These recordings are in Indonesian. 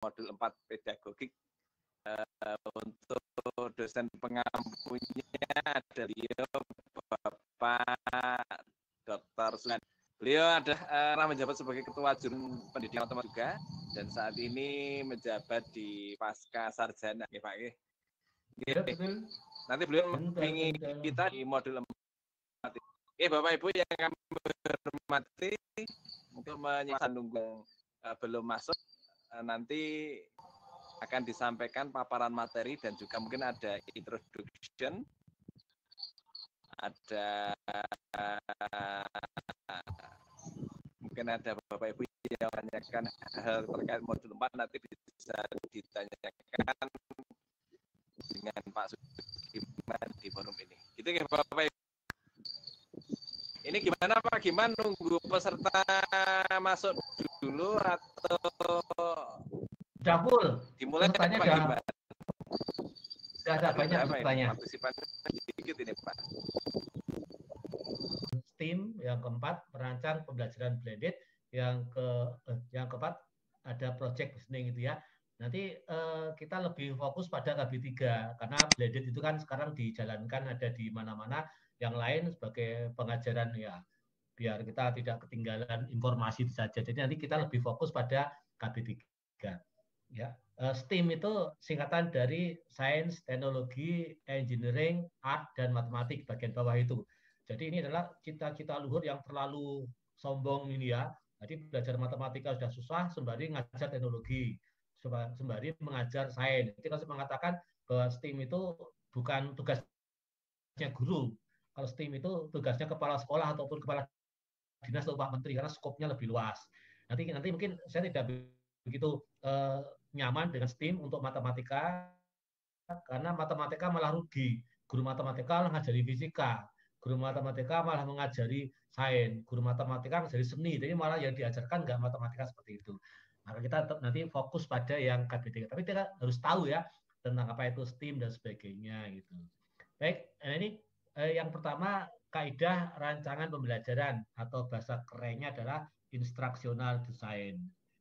modul 4 pedagogik. Untuk dosen pengampunya ada Bapak Dr. Sunan. Beliau pernah menjabat sebagai Ketua Jurun Pendidikan Otomotif juga, dan saat ini menjabat di Pasca Sarjana. Ya, Pak. Ya, betul. Nanti beliau mendampingi kita di modul 4. Bapak Ibu yang kami hormati, untuk menyiapkan nunggu belum masuk, nanti akan disampaikan paparan materi dan juga mungkin ada introduction, ada mungkin ada Bapak Ibu yang menanyakan hal terkait modul 4, nanti bisa ditanyakan dengan Pak Sugiman di forum ini. Gitu ya Bapak Ibu. Ini gimana Pak? Gimana nunggu peserta masuk dulu atau sudah full? Dimulai Pesertanya sudah ada banyak pesertanya. Sedikit ini Pak. STEAM yang keempat merancang pembelajaran blended, yang keempat ada project listening gitu ya. Nanti kita lebih fokus pada KB3 karena blended itu kan sekarang dijalankan ada di mana-mana, yang lain sebagai pengajaran ya biar kita tidak ketinggalan informasi saja. Jadi nanti kita lebih fokus pada KB3 ya. STEAM itu singkatan dari Science, Teknologi, Engineering, Art, dan Matematik bagian bawah itu. Jadi ini adalah cita-cita luhur yang terlalu sombong ini ya. Jadi belajar matematika sudah susah, sembari mengajar teknologi, sembari mengajar sains. Jadi kalau saya mengatakan bahwa STEAM itu bukan tugasnya guru. Kalau STEAM itu tugasnya kepala sekolah ataupun kepala dinas atau Pak Menteri, karena skopnya lebih luas. Nanti mungkin saya tidak begitu nyaman dengan STEAM untuk matematika, karena matematika malah rugi. Guru matematika malah mengajari fisika, guru matematika malah mengajari sains, guru matematika mengajari seni, jadi malah yang diajarkan nggak matematika seperti itu. Maka kita tetap nanti fokus pada yang KB3. Tapi kita harus tahu ya tentang apa itu STEAM dan sebagainya gitu. Baik, ini yang pertama kaidah rancangan pembelajaran atau bahasa kerennya adalah instructional design.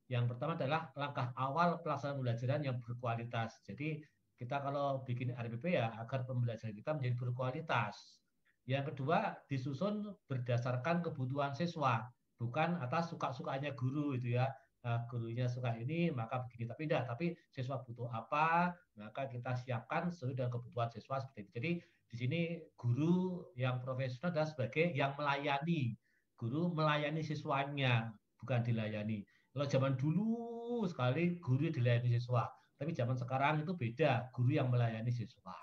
Yang pertama adalah langkah awal pelaksanaan pembelajaran yang berkualitas. Jadi kita kalau bikin RPP ya agar pembelajaran kita menjadi berkualitas. Yang kedua disusun berdasarkan kebutuhan siswa, bukan atas suka-sukanya guru itu ya. Nah, gurunya suka ini maka begini, tapi siswa butuh apa maka kita siapkan sesuai dengan kebutuhan siswa seperti itu. Jadi di sini guru yang profesional adalah sebagai yang melayani. Guru melayani siswanya, bukan dilayani. Kalau zaman dulu sekali guru dilayani siswa, tapi zaman sekarang itu beda, guru yang melayani siswa.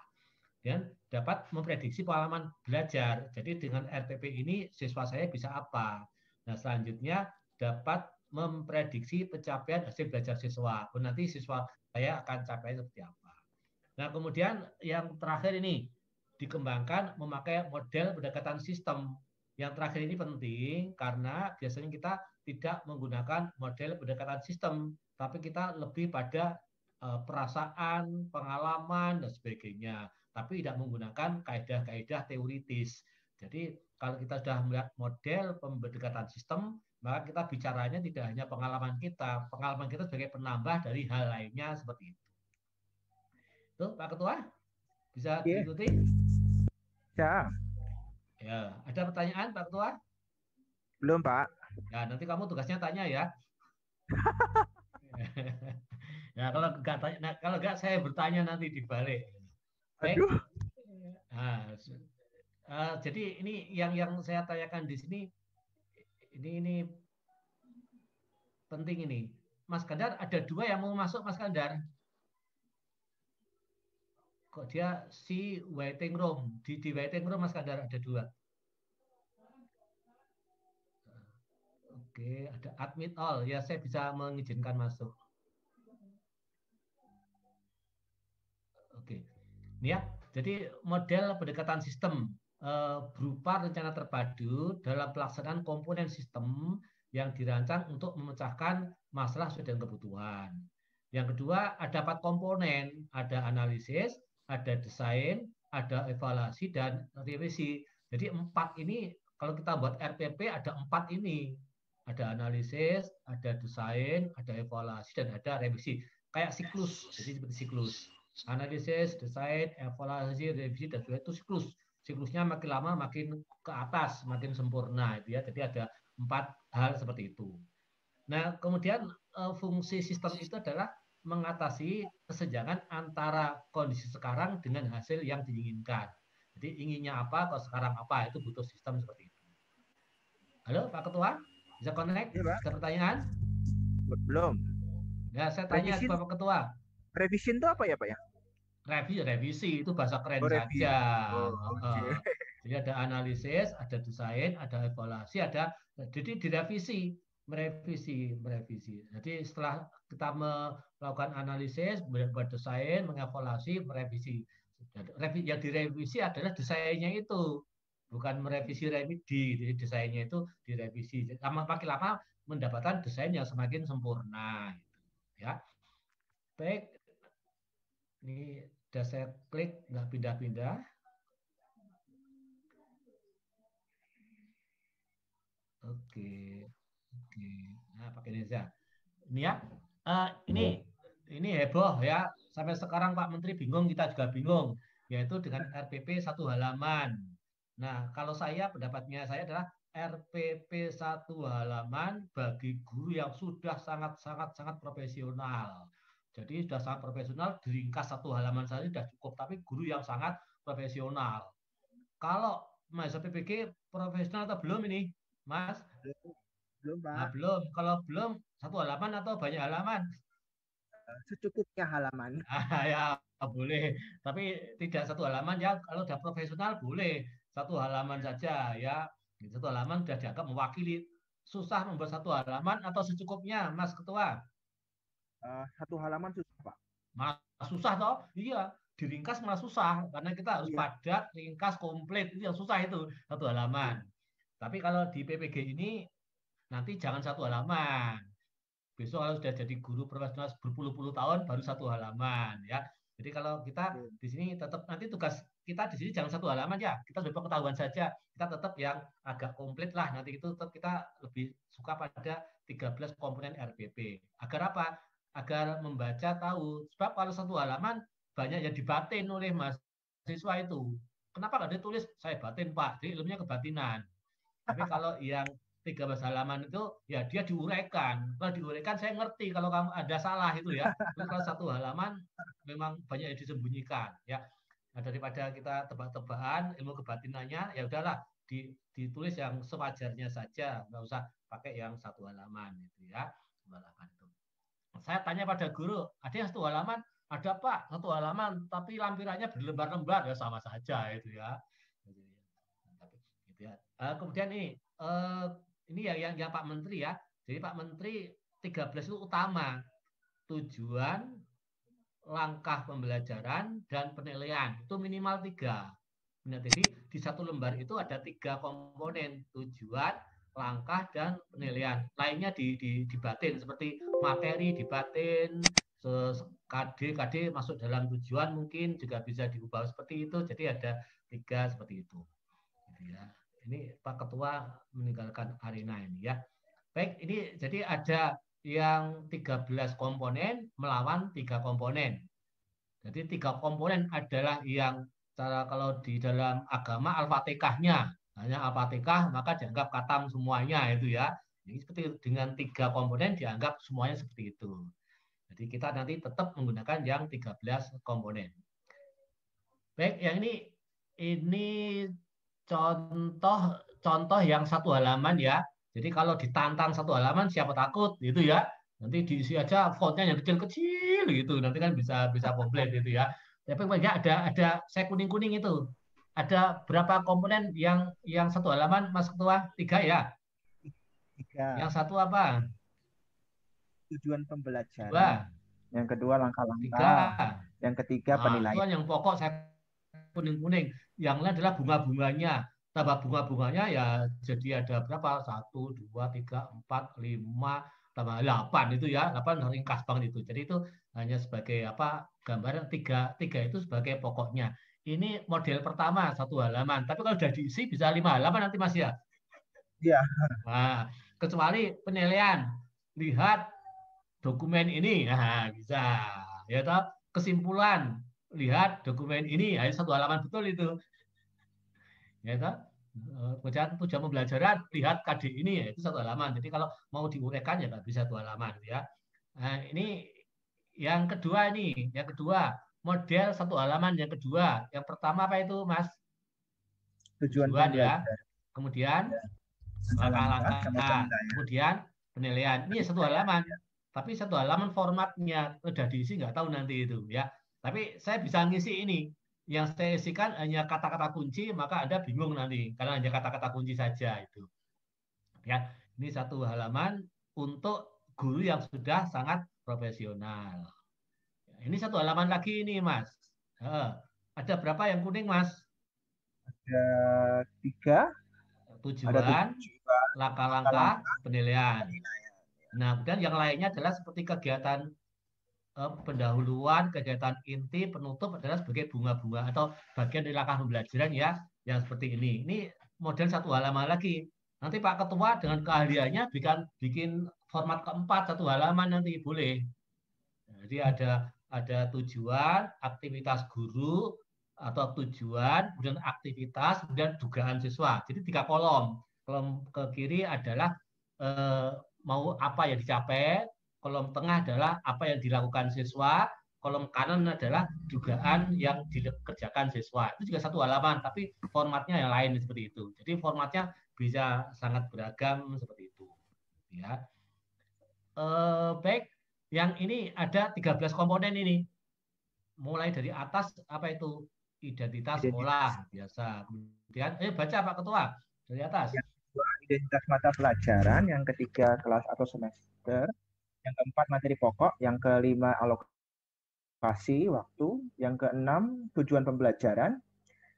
Dan dapat memprediksi pengalaman belajar. Jadi dengan RPP ini siswa saya bisa apa? Nah selanjutnya dapat memprediksi pencapaian hasil belajar siswa. Nanti siswa saya akan capai seperti apa. Nah kemudian yang terakhir ini dikembangkan memakai model pendekatan sistem. Yang terakhir ini penting karena biasanya kita tidak menggunakan model pendekatan sistem, tapi kita lebih pada perasaan, pengalaman, dan sebagainya. Tapi tidak menggunakan kaidah-kaidah teoritis. Jadi kalau kita sudah melihat model pendekatan sistem, maka kita bicaranya tidak hanya pengalaman kita sebagai penambah dari hal lainnya seperti itu. Tuh Pak Ketua, bisa diikuti? Ya. Ya, ada pertanyaan Pak Ketua? Belum Pak. Ya, nanti kamu tugasnya tanya ya. Ya, kalau nggak saya bertanya nanti di balik. Baik. Aduh. Nah, jadi ini yang saya tanyakan di sini ini penting ini. Mas Kandar ada dua yang mau masuk Mas Kandar. Kok dia si waiting room di waiting room Mas Kandar ada dua. Oke, ada admit all. Ya, saya bisa mengizinkan masuk. Oke. Ini ya. Jadi model pendekatan sistem berupa rencana terpadu dalam pelaksanaan komponen sistem yang dirancang untuk memecahkan masalah sesuai dengan kebutuhan. Yang kedua, ada 4 komponen, ada analisis, ada desain, ada evaluasi, dan revisi. Jadi 4 ini, kalau kita buat RPP ada 4 ini. Ada analisis, ada desain, ada evaluasi, dan ada revisi. kayak siklus, jadi seperti siklus. Analisis, desain, evaluasi, revisi, dan sebagainya itu siklus. Siklusnya makin lama makin ke atas, makin sempurna, itu ya. Jadi ada 4 hal seperti itu. Nah, kemudian fungsi sistem itu adalah mengatasi kesenjangan antara kondisi sekarang dengan hasil yang diinginkan. Jadi inginnya apa, kalau sekarang apa, itu butuh sistem seperti itu. Halo Pak Ketua, bisa connect? Iya, Pak. Ada pertanyaan? Belum. Ya, saya tanya ke Bapak Ketua. Revision itu apa ya, Pak ya? Revisi itu bahasa keren Review. saja. Oke. Jadi ada analisis, ada desain, ada evaluasi, jadi merevisi. Jadi setelah kita melakukan analisis, buat desain, mengevaluasi, merevisi. Yang direvisi adalah desainnya itu, bukan merevisi remedi. Jadi desainnya itu direvisi. Makin lama mendapatkan desain yang semakin sempurna. Ya, baik. Ini sudah saya klik, nggak pindah-pindah. Oke. Nah, pakai Indonesia. Ini ya, ini heboh ya. Sampai sekarang Pak Menteri bingung, kita juga bingung. Yaitu dengan RPP 1 halaman. Nah, kalau pendapatnya saya adalah RPP 1 halaman bagi guru yang sudah sangat profesional. Jadi sudah sangat profesional, diringkas 1 halaman saja sudah cukup. Tapi guru yang sangat profesional. Kalau Mas PPG profesional atau belum ini, Mas? Belum, Pak. Nah, belum. Kalau belum, 1 halaman atau banyak halaman? Secukupnya halaman. Ya, boleh. Tapi tidak 1 halaman ya. Kalau sudah profesional boleh 1 halaman saja ya. 1 halaman sudah dianggap mewakili. Susah membuat 1 halaman atau secukupnya, Mas Ketua? 1 halaman susah, Pak. Malah susah toh? Iya, diringkas malah susah karena kita harus padat, ringkas, komplit. Itu yang susah itu 1 halaman. Tapi kalau di PPG ini nanti jangan 1 halaman. Besok kalau sudah jadi guru profesional berpuluh-puluh tahun baru 1 halaman ya. Jadi kalau kita di sini tetap nanti tugas kita di sini jangan 1 halaman ya. Kita sudah pengetahuan saja. Kita tetap yang agak komplit lah. Nanti itu tetap kita lebih suka pada 13 komponen RPP. Agar apa? Agar membaca tahu. Sebab kalau 1 halaman banyak yang dibatin oleh mahasiswa itu. Kenapa nggak ditulis? Saya batin Pak. Jadi ilmunya kebatinan. Tapi kalau yang 13 halaman itu ya dia diuraikan. Kalau diuraikan saya ngerti kalau kamu ada salah itu ya. Tapi kalau 1 halaman memang banyak yang disembunyikan ya. Nah, daripada kita tebak-tebakan ilmu kebatinannya ya udahlah ditulis yang sewajarnya saja, nggak usah pakai yang 1 halaman itu ya. 1 halaman itu. Saya tanya pada guru, ada yang 1 halaman? Ada Pak, 1 halaman tapi lampirannya berlembar-lembar ya sama saja itu ya. Kemudian ini yang Pak Menteri ya. Jadi Pak Menteri 13 itu utama. Tujuan, langkah pembelajaran, dan penilaian. Itu minimal 3. Jadi di 1 lembar itu ada 3 komponen. Tujuan, langkah, dan penilaian. Lainnya dibatin. Seperti materi dibatin, KD masuk dalam tujuan mungkin juga bisa diubah seperti itu. Jadi ada 3 seperti itu. Ya. Ini Pak Ketua meninggalkan arena ini ya. Baik, ini jadi ada yang 13 komponen melawan 3 komponen. Jadi 3 komponen adalah yang kalau di dalam agama Al-Fatihahnya. Hanya Al-Fatihah maka dianggap khatam semuanya itu ya. Jadi seperti dengan 3 komponen dianggap semuanya seperti itu. Jadi kita nanti tetap menggunakan yang 13 komponen. Baik, yang ini contoh yang 1 halaman ya. Jadi kalau ditantang 1 halaman siapa takut gitu ya. Nanti diisi aja fontnya yang kecil-kecil gitu. Nanti kan bisa komplit gitu ya. Tapi ada saya kuning-kuning itu. Ada berapa komponen yang 1 halaman Mas Ketua? 3 ya? 3. Yang 1 apa? Tujuan pembelajaran. 2. Yang kedua langkah-langkah. 3. Yang ketiga penilaian. Itu yang pokok saya kuning-kuning. Yang lain adalah bunga-bunganya. Tambah bunga-bunganya ya jadi ada berapa? 1, 2, 3, 4, 5, tambah 8 itu ya. 8 ringkas banget itu. Jadi itu hanya sebagai gambaran 3 itu sebagai pokoknya. Ini model pertama 1 halaman. Tapi kalau sudah diisi bisa 5 halaman nanti Mas ya. Iya. Nah, kecuali penilaian. Lihat dokumen ini. Nah, bisa. Ya toh, kesimpulan, lihat dokumen ini. Nah, satu halaman betul itu. Ya toh. Kemudian tujuan pembelajaran, lihat KD ini, ya, itu satu halaman. Jadi kalau mau diuraikan ya nggak bisa satu halaman. Ya. Nah, ini yang kedua ini, yang kedua model satu halaman yang kedua. Yang pertama apa itu, Mas? Tujuan Tujuan ya. pembelajaran. Kemudian Langkah-langkah sama langkah-langkah. penilaian. Kemudian penilaian. Ini satu halaman. Tapi satu halaman formatnya udah diisi nggak tahu nanti itu ya. Tapi saya bisa ngisi ini. Yang saya isikan hanya kata-kata kunci, maka Anda bingung nanti karena hanya kata-kata kunci saja itu. Ya, ini satu halaman untuk guru yang sudah sangat profesional. Ini satu halaman lagi ini, Mas. Ada berapa yang kuning, Mas? Ada 3. Tujuan, langkah-langkah, penilaian. Nah, kemudian yang lainnya adalah seperti kegiatan pendahuluan, kegiatan inti, penutup adalah sebagai bunga-bunga atau bagian dari langkah pembelajaran ya, yang seperti ini. Ini model satu halaman lagi. Nanti Pak Ketua dengan keahliannya bikin format keempat satu halaman nanti boleh. Jadi ada tujuan, aktivitas guru atau tujuan, kemudian aktivitas, kemudian dugaan siswa. Jadi 3 kolom. Kolom ke kiri adalah mau apa yang dicapai, kolom tengah adalah apa yang dilakukan siswa, kolom kanan adalah dugaan yang dikerjakan siswa. Itu juga satu halaman, tapi formatnya yang lain seperti itu. Jadi formatnya bisa sangat beragam seperti itu. Ya. Baik, yang ini ada 13 komponen ini. Mulai dari atas apa itu? Identitas sekolah biasa. Kemudian baca Pak Ketua dari atas. Yang kedua, identitas mata pelajaran. Yang ketiga, kelas atau semester. Yang keempat, materi pokok. Yang kelima, alokasi waktu. Yang keenam, tujuan pembelajaran.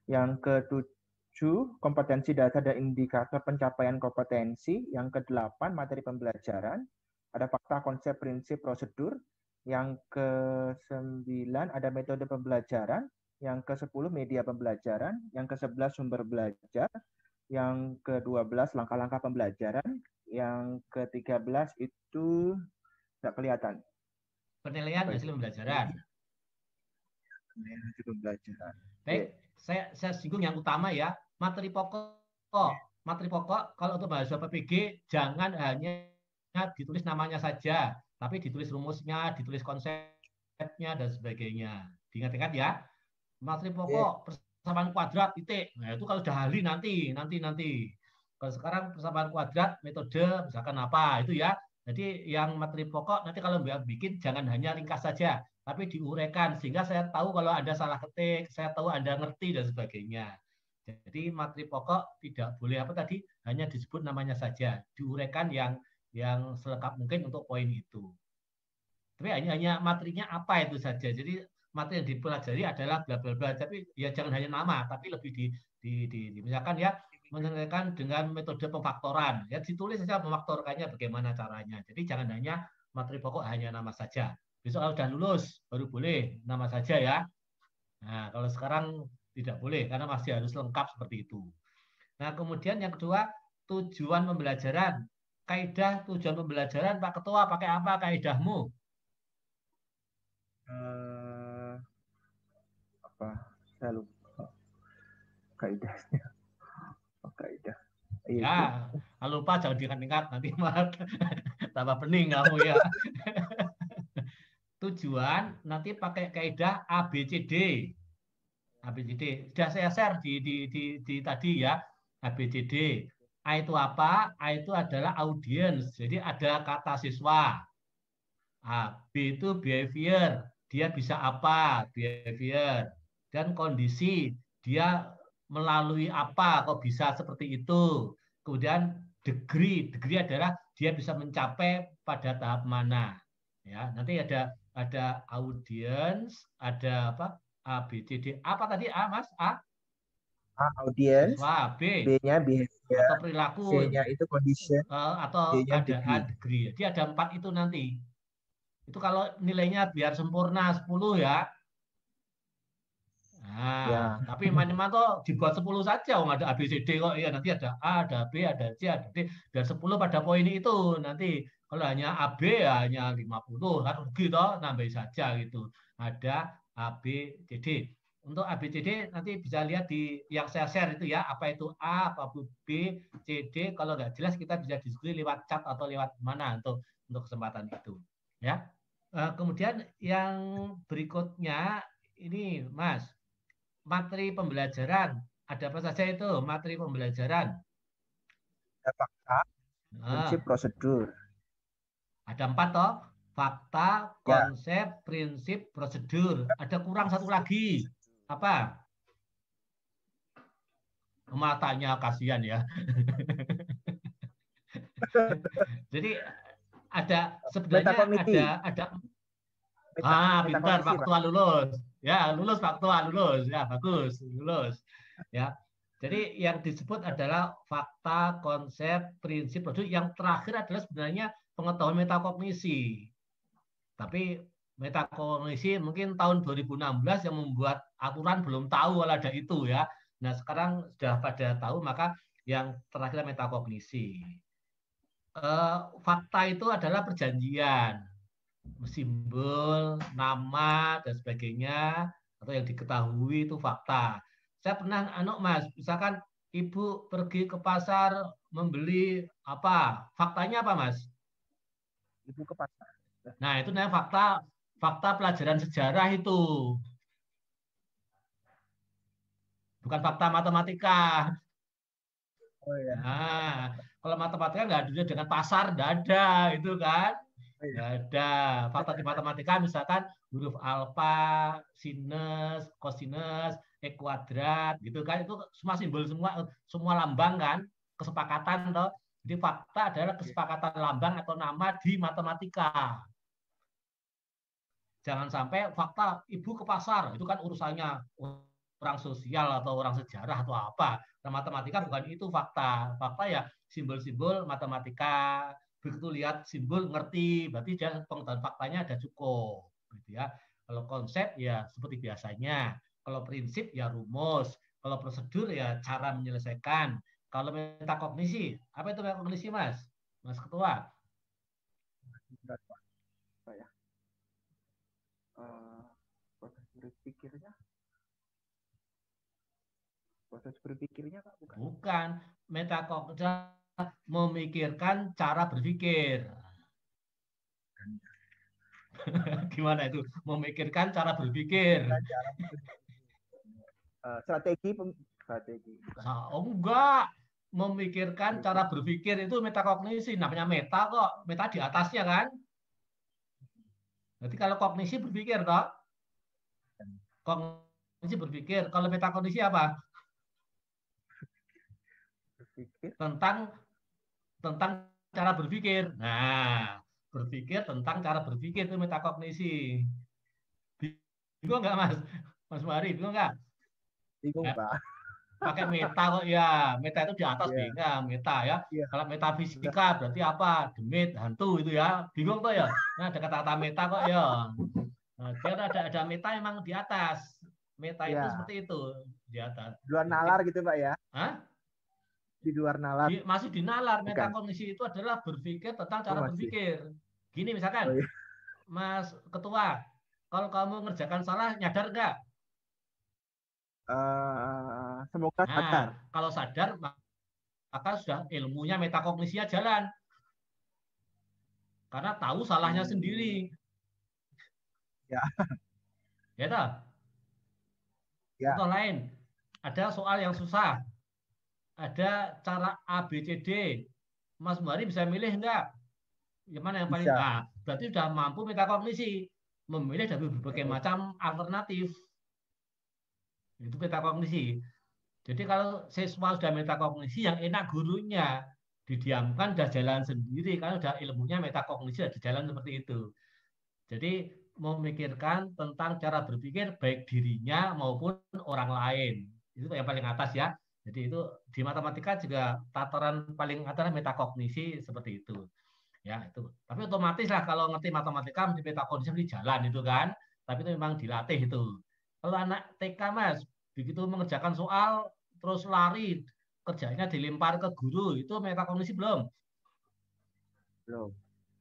Yang ketujuh, kompetensi data dan indikator pencapaian kompetensi. Yang kedelapan, materi pembelajaran. Ada fakta, konsep, prinsip, prosedur. Yang ke-9 ada metode pembelajaran. Yang ke-10 media pembelajaran. Yang ke-11 sumber belajar. Yang ke-12 langkah-langkah pembelajaran. Yang ke-13 itu tidak kelihatan. Penilaian hasil pembelajaran. Penilaian hasil pembelajaran. Baik, saya singgung yang utama ya, materi pokok. Materi pokok kalau untuk mahasiswa PPG jangan hanya ditulis namanya saja, tapi ditulis rumusnya, ditulis konsepnya dan sebagainya. Diingat-ingat ya. Materi pokok persamaan kuadrat titik. Nah, itu kalau udah ahli nanti. Kalau sekarang persamaan kuadrat metode misalkan apa itu ya. Jadi yang materi pokok nanti kalau bikin jangan hanya ringkas saja, tapi diuraikan sehingga saya tahu kalau ada salah ketik, saya tahu Anda ngerti dan sebagainya. Jadi materi pokok tidak boleh hanya disebut namanya saja, diuraikan yang selengkap mungkin untuk poin itu. Tapi hanya materinya apa itu saja. Jadi materi yang dipelajari adalah bla bla bla, tapi ya jangan hanya nama, tapi lebih misalkan ya menyenangkan dengan metode pemfaktoran. Ya ditulis saja memfaktorkannya bagaimana caranya. Jadi jangan hanya materi pokok hanya nama saja. Besok kalau sudah lulus baru boleh nama saja ya. Nah, kalau sekarang tidak boleh karena masih harus lengkap seperti itu. Nah, kemudian yang kedua, tujuan pembelajaran. Kaidah tujuan pembelajaran Pak Ketua pakai apa kaidahmu? Apa? Saya lupa kaidahnya. Kaidah. Ya, kalau lupa jangan diingat-ingat nanti malah tambah pening kamu ya. Tujuan nanti pakai kaidah ABCD. ABCD. Sudah saya share di tadi ya. ABCD. A itu apa? A itu adalah audience. Jadi ada kata siswa. A, B itu behavior. Dia bisa apa? Behavior. Dan kondisi. Dia melalui apa kok bisa seperti itu. Kemudian degree adalah dia bisa mencapai pada tahap mana. Ya, nanti ada audience, ada apa? A, B, C, D. Apa tadi A, Mas? A? A, audience. Siswa. B. B-nya behavior. Atau perilaku. C-nya itu condition. Atau D-nya ada degree. Jadi ada 4 itu nanti. Itu kalau nilainya biar sempurna 10 ya. Nah, ya. Tapi minimal kok dibuat 10 saja, nggak ada ABCD kok. Ya nanti ada A, ada B, ada C, ada D. Biar 10 pada poin itu nanti. Kalau hanya AB ya hanya 50, kan rugi toh, nambahin saja gitu. Ada A, B, C, D. Untuk A, B, C, D nanti bisa lihat di yang saya share itu ya, apa itu A, apa itu B, C, D. Kalau nggak jelas kita bisa diskusi lewat chat atau lewat mana untuk kesempatan itu. Ya. Kemudian yang berikutnya ini Mas, materi pembelajaran. Ada apa saja itu materi pembelajaran? Ada fakta, prinsip, Nah, prosedur. ada 4 toh. Fakta, Ya, konsep, prinsip, prosedur. Ada kurang satu lagi. Apa? Matanya kasihan ya. Jadi ada sebenarnya metakognisi. pintar Metakognisi, Pak. faktual lulus. Ya, lulus faktual lulus. Ya, bagus, lulus. Ya. Jadi yang disebut adalah fakta, konsep, prinsip, prosedur. Yang terakhir adalah sebenarnya pengetahuan metakognisi. Tapi metakognisi mungkin tahun 2016 yang membuat aturan belum tahu kalau ada itu ya. Nah, sekarang sudah pada tahu, maka yang terakhir metakognisi. Fakta itu adalah perjanjian, simbol, nama, dan sebagainya, atau yang diketahui itu fakta. Saya pernah, Mas, misalkan ibu pergi ke pasar membeli apa? Faktanya apa, Mas? Ibu ke pasar. Nah, itu namanya fakta, fakta pelajaran sejarah itu. Bukan fakta matematika. Oh iya. Nah, kalau matematika nggak ada dengan pasar, nggak ada, itu kan. Oh, iya. Nggak ada. Fakta di matematika misalkan huruf alfa, sinus, kosinus, kuadrat, gitu kan. Itu semua simbol, semua lambang kan. Kesepakatan toh. Jadi fakta adalah kesepakatan lambang atau nama di matematika. Jangan sampai fakta ibu ke pasar, itu kan urusannya orang sosial atau orang sejarah atau apa. Nah, matematika bukan itu fakta. Fakta ya simbol-simbol matematika. Begitu lihat simbol ngerti, berarti dia pengetahuan faktanya ada cukup, gitu ya. Kalau konsep ya seperti biasanya. Kalau prinsip ya rumus. Kalau prosedur ya cara menyelesaikan. Kalau metakognisi, apa itu metakognisi, Mas? Mas Ketua? Ya. Proses berpikirnya. Proses berpikirnya, Pak, bukan? Bukan. Metakognisi memikirkan cara berpikir. Gimana itu? Memikirkan cara berpikir. Strategi. Bukan. Oh, enggak. Memikirkan cara berpikir itu metakognisi. Namanya meta kok. Meta di atasnya kan. Jadi kalau kognisi berpikir toh. Kognisi berpikir. Kalau metakognisi apa? Berpikir. Tentang cara berpikir. Nah, berpikir tentang cara berpikir itu metakognisi. Bingung nggak, Mas? Mas Mari, bingung nggak? Bingung, Pak. Pakai meta kok ya. Meta itu di atas Iya. beda, meta ya. Iya. Kalau metafisika berarti apa? Demit, hantu itu ya. Bingung tuh ya. Nah, ada kata-kata meta kok ya. Nah, dia ada meta emang di atas. Meta itu Iya. seperti itu di atas. Di luar nalar gitu, Pak ya. Hah? Di luar nalar. Masih di nalar. Bukan. Metakognisi itu adalah berpikir tentang cara masih. berpikir. Gini misalkan, Oh, iya. Mas Ketua, kalau kamu ngerjakan salah, nyadar nggak? Semoga sadar. Nah, kalau sadar, maka sudah ilmunya metakognisinya jalan. Karena tahu salahnya sendiri. Ya. Ya toh? Ya. Contoh lain, ada soal yang susah. Ada cara A, B, C, D. Mas Muhari bisa milih enggak? Yang mana yang paling? Bisa. Nah, berarti sudah mampu metakognisi. Memilih dari berbagai macam alternatif. Itu metakognisi. Jadi kalau siswa sudah metakognisi, yang enak gurunya. Didiamkan, sudah jalan sendiri. Karena sudah ilmunya metakognisi, sudah jalan seperti itu. Jadi memikirkan tentang cara berpikir baik dirinya maupun orang lain. Itu yang paling atas ya. Jadi itu di matematika juga tataran paling atas metakognisi seperti itu. Ya, itu. Tapi otomatis lah kalau ngerti matematika mesti metakognisi mesti jalan itu kan. Tapi itu memang dilatih itu. Kalau anak TK Mas, begitu mengerjakan soal terus lari, kerjanya dilempar ke guru, itu metakognisi belum? Belum.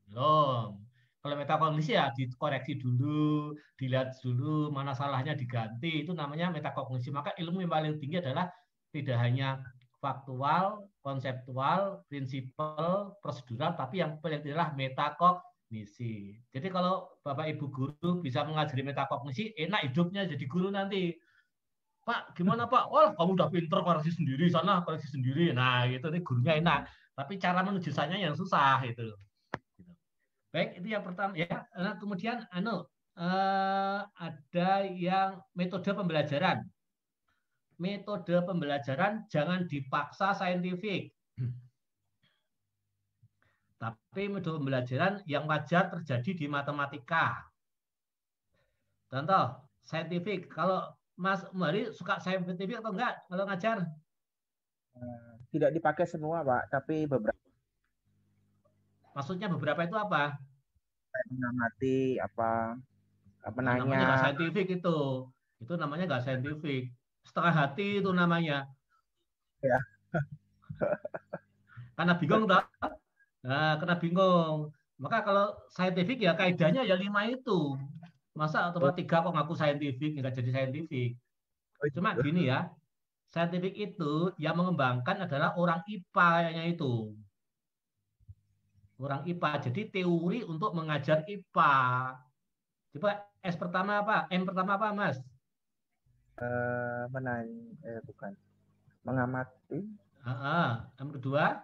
Belum. Kalau metakognisi ya dikoreksi dulu, dilihat dulu mana salahnya diganti. Itu namanya metakognisi. Maka ilmu yang paling tinggi adalah tidak hanya faktual, konseptual, prinsipal, prosedural, tapi yang paling tinggi adalah metakognisi. Jadi kalau Bapak Ibu guru bisa mengajari metakognisi, enak hidupnya jadi guru nanti. Pak, gimana Pak? Oh, kamu udah pinter koreksi sendiri, sana koreksi sendiri. Nah, gitu nih gurunya enak. Tapi cara menuju sana yang susah itu. Baik, itu yang pertama ya. Nah, kemudian ada yang metode pembelajaran. Metode pembelajaran jangan dipaksa saintifik. Tapi metode pembelajaran yang wajar terjadi di matematika. Contoh, saintifik. Kalau Mas Umari suka saintifik atau enggak kalau ngajar? Tidak dipakai semua, Pak, tapi beberapa. Maksudnya beberapa itu apa? Mengamati apa Nah, namanya nanya. nggak saintifik itu. Itu namanya nggak saintifik. Setengah hati itu namanya. Ya. Karena bingung tak? Nah, karena bingung. Maka kalau saintifik ya kaidahnya ya 5 itu. Masa atau 3 kok ngaku saintifik, nggak jadi saintifik. Cuma gini ya, saintifik itu yang mengembangkan adalah orang IPA kayaknya itu. Orang IPA. Jadi teori untuk mengajar IPA. Coba S pertama apa? M pertama apa, Mas? Bukan. Mengamati. M kedua?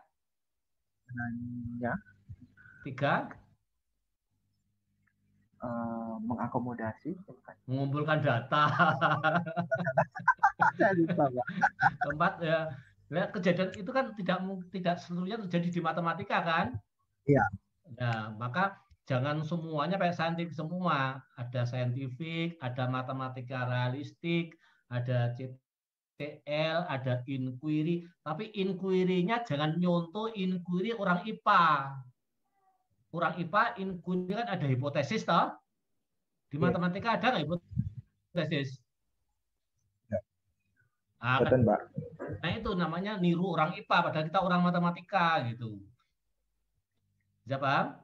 Menanya. 3? Mengakomodasi. Mengumpulkan data. Saya lupa, Pak. 4 ya. Nah, kejadian itu kan tidak seluruhnya terjadi di matematika kan? Iya. Nah, maka jangan semuanya kayak saintifik semua. Ada saintifik, ada matematika realistik, ada CTL, ada inquiry. Tapi inquiry-nya jangan nyontoh inquiry orang IPA. Orang IPA inquiry kan ada hipotesis toh? Di matematika ada nggak hipotesis? Betul, Mbak. Nah itu namanya niru orang IPA, padahal kita orang matematika gitu. Bisa paham?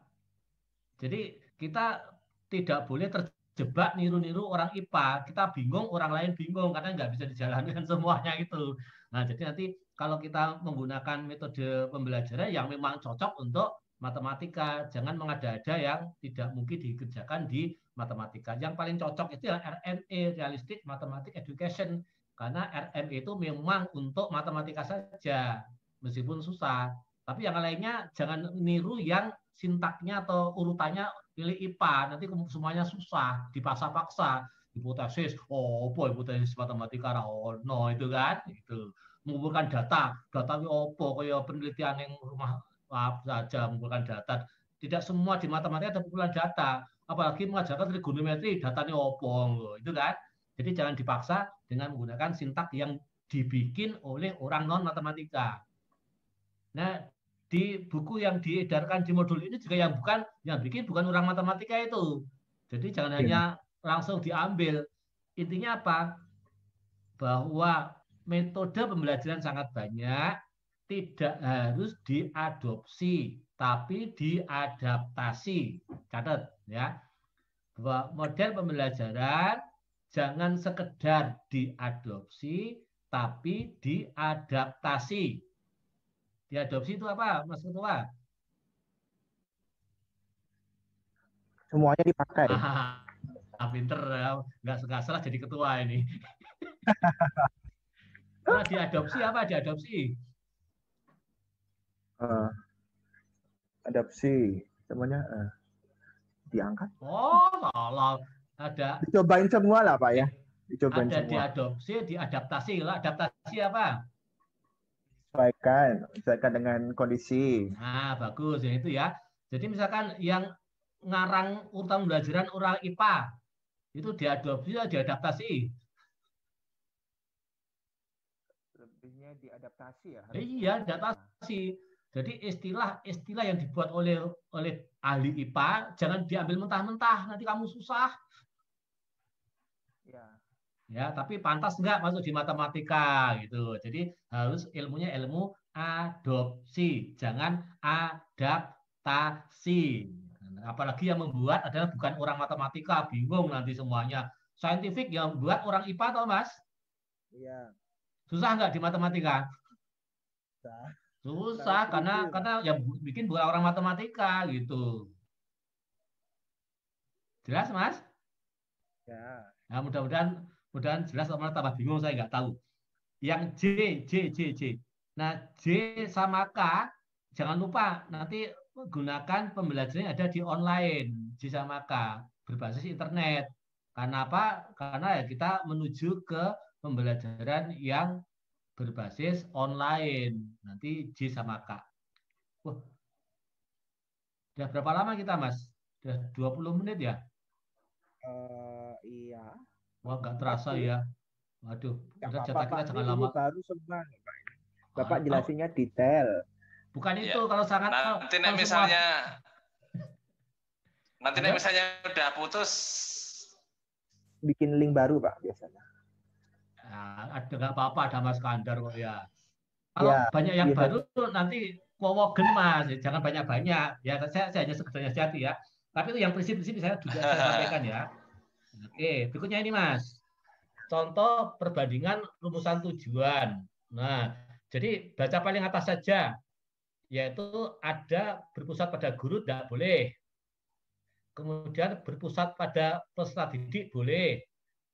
Jadi kita tidak boleh terjebak niru-niru orang IPA. Kita bingung, orang lain bingung karena nggak bisa dijalankan semuanya itu. Nah jadi nanti kalau kita menggunakan metode pembelajaran yang memang cocok untuk matematika, jangan mengada-ada yang tidak mungkin dikerjakan di matematika. Yang paling cocok itu adalah RME, Realistic Mathematics Education. Karena RM itu memang untuk matematika saja, meskipun susah. Tapi yang lainnya jangan niru yang sintaknya atau urutannya pilih IPA. Nanti semuanya susah, dipaksa-paksa. Hipotesis, apa hipotesis matematika? No, itu kan. Itu. Mengumpulkan data. Data itu apa? Kayak penelitian yang rumah saja mengumpulkan data. Tidak semua di matematika ada pengumpulan data. Apalagi mengajarkan trigonometri, datanya apa? Itu kan. Jadi jangan dipaksa dengan menggunakan sintak yang dibikin oleh orang non-matematika. Nah, di buku yang diedarkan di modul ini juga yang bikin bukan orang matematika itu. Jadi jangan hanya langsung diambil. Intinya apa? Bahwa metode pembelajaran sangat banyak, tidak harus diadopsi, tapi diadaptasi. Catat ya. Bahwa model pembelajaran jangan sekedar diadopsi, tapi diadaptasi. Diadopsi itu apa, Mas Ketua? Semuanya dipakai. Pinter, nggak salah jadi ketua ini. Nah, diadopsi apa? Diadopsi? Adopsi, semuanya diangkat. Oh, salah. Ada. Dicobain semua lah, Pak ya. Dicobain ada semua. Diadopsi, diadaptasi. Adaptasi apa? Sesuaikan dengan kondisi. Nah, bagus ya itu ya. Jadi misalkan yang ngarang urutan pembelajaran orang IPA itu diadopsi atau diadaptasi? Lebihnya diadaptasi ya. Iya, diadaptasi. Jadi istilah yang dibuat oleh ahli IPA jangan diambil mentah-mentah, nanti kamu susah. Ya, tapi pantas nggak masuk di matematika gitu. Jadi harus ilmunya ilmu adopsi, jangan adaptasi. Apalagi yang membuat adalah bukan orang matematika, bingung nanti semuanya. Saintifik yang buat orang IPA toh Mas? Iya. Susah nggak di matematika? Susah. Susah karena yang bikin bukan orang matematika gitu. Jelas Mas? Ya. Nah, mudah-mudahan jelas, atau malah tambah bingung, saya nggak tahu. Yang J. Nah, J sama K, jangan lupa nanti gunakan pembelajaran yang ada di online, J sama K, berbasis internet. Karena apa? Karena ya kita menuju ke pembelajaran yang berbasis online. Nanti J sama K. Wah, udah berapa lama kita, Mas? Udah 20 menit ya? Iya. Wah, nggak terasa 40. ya. Waduh, Nggak udah apa-apa, jatah kita Pak. jangan Ini lama. baru semua, Pak. Bapak Oh, jelasinnya detail. bukan Ya. itu, kalau sangat Nanti kalau misalnya semua, misalnya udah putus, Bikin link baru, Pak, biasanya. ada nggak apa-apa, ada Mas Kandar kok ya. Kalau Ya, banyak yang biasa. baru tuh nanti wowogen Mas, jangan banyak-banyak. Ya saya hanya sekedar nasihat ya. Tapi itu yang prinsip-prinsip saya juga saya sampaikan ya. Oke, berikutnya ini Mas. Contoh perbandingan rumusan tujuan. Nah, jadi baca paling atas saja, yaitu ada berpusat pada guru tidak boleh. Kemudian berpusat pada peserta didik boleh,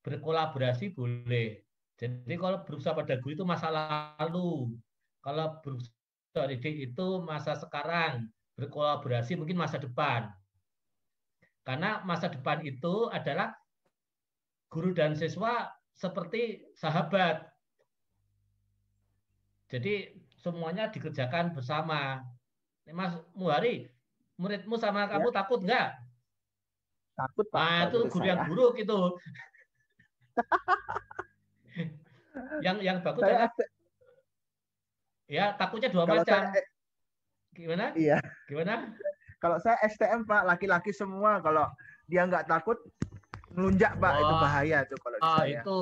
berkolaborasi boleh. Jadi kalau berusaha pada guru itu masa lalu, kalau berusaha didik itu masa sekarang, berkolaborasi mungkin masa depan. Karena masa depan itu adalah guru dan siswa seperti sahabat. Jadi semuanya dikerjakan bersama. Mas Muhari, muridmu sama Ya, kamu takut nggak? takut, Pak, Nah, kalau itu menurut guru yang saya. buruk itu. Yang bagus Saya adalah ya takutnya dua kalau saya macam. Gimana? iya, Gimana? kalau saya STM, Pak, laki-laki semua. Kalau dia nggak takut, ngelunjak, Pak, itu Oh, bahaya tuh kalau di saya. itu.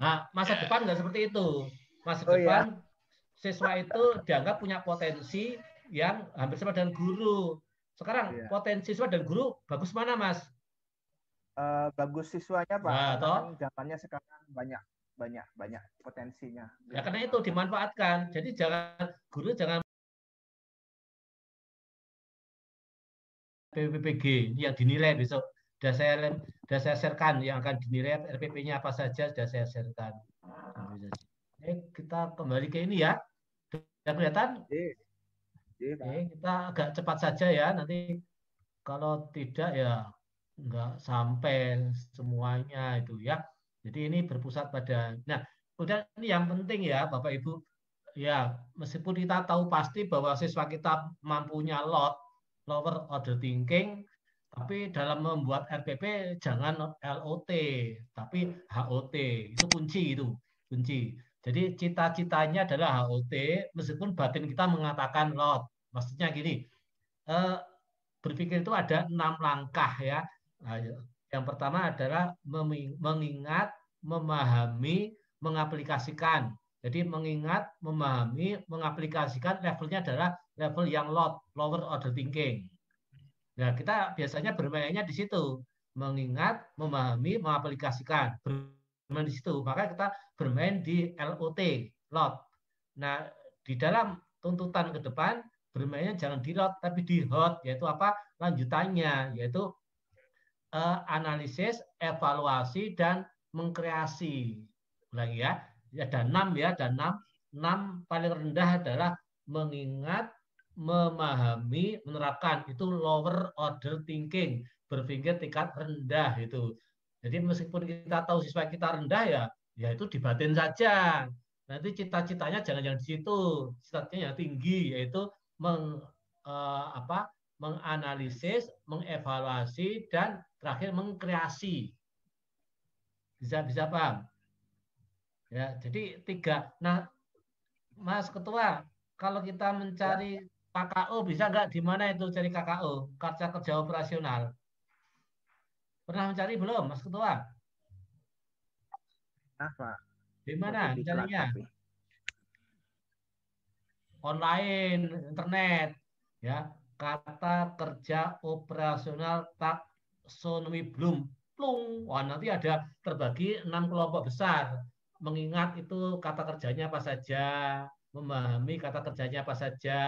Nah, masa ya. depan nggak seperti itu. Masa Oh depan ya, siswa itu dianggap punya potensi yang hampir sama dengan guru. Sekarang iya. potensi siswa dan guru bagus mana, Mas? Bagus siswanya, Pak, Nah, karena toh. kan zamannya sekarang banyak potensinya. Ya, Bisa karena itu dimanfaatkan. dimanfaatkan. Jadi guru jangan PPPG yang dinilai besok. Sudah saya sharekan yang akan dinilai RPP-nya apa saja, sudah saya sharekan. Kita kembali ke ini ya. Sudah kelihatan? Iya, iya, Pak. Kita agak cepat saja ya. Nanti kalau tidak ya nggak sampai semuanya itu ya. Jadi ini berpusat pada. Nah, kemudian ini yang penting ya, Bapak Ibu. Ya, meskipun kita tahu pasti bahwa siswa kita mampunya lower order thinking, tapi dalam membuat RPP jangan LOT, tapi HOT. Itu kunci itu, kunci. Jadi cita-citanya adalah HOT, meskipun batin kita mengatakan lot. Maksudnya gini, eh, berpikir itu ada 6 langkah ya. Nah, yang pertama adalah mengingat, memahami, mengaplikasikan. Jadi mengingat, memahami, mengaplikasikan levelnya adalah level yang lower order thinking. Nah, kita biasanya bermainnya di situ. Mengingat, memahami, mengaplikasikan. Bermain di situ. Maka kita bermain di LOT, lot. Nah, di dalam tuntutan ke depan, bermainnya jangan di lot, tapi di hot, yaitu apa? Lanjutannya, yaitu analisis, evaluasi, dan mengkreasi. Ulangi ya. Ada 6 ya, ada 6. 6 paling rendah adalah mengingat, memahami, menerapkan. Itu lower order thinking, berpikir tingkat rendah itu. Jadi meskipun kita tahu siswa kita rendah ya itu dibatin saja. Nanti cita-citanya jangan di situ, cita-citanya yang tinggi, yaitu menganalisis, mengevaluasi, dan terakhir mengkreasi. Bisa paham? Ya, jadi 3. Nah, Mas Ketua, kalau kita Ya, mencari KKO, bisa nggak di mana itu cari KKO, karya kerja operasional? Pernah mencari belum, Mas Ketua? nah, Pak. Di Buat mana diklat mencarinya? tapi. Online, internet, ya. kata kerja operasional taksonomi Bloom. Plung. Wah, nanti ada terbagi 6 kelompok besar. Mengingat itu kata kerjanya apa saja, memahami kata kerjanya apa saja,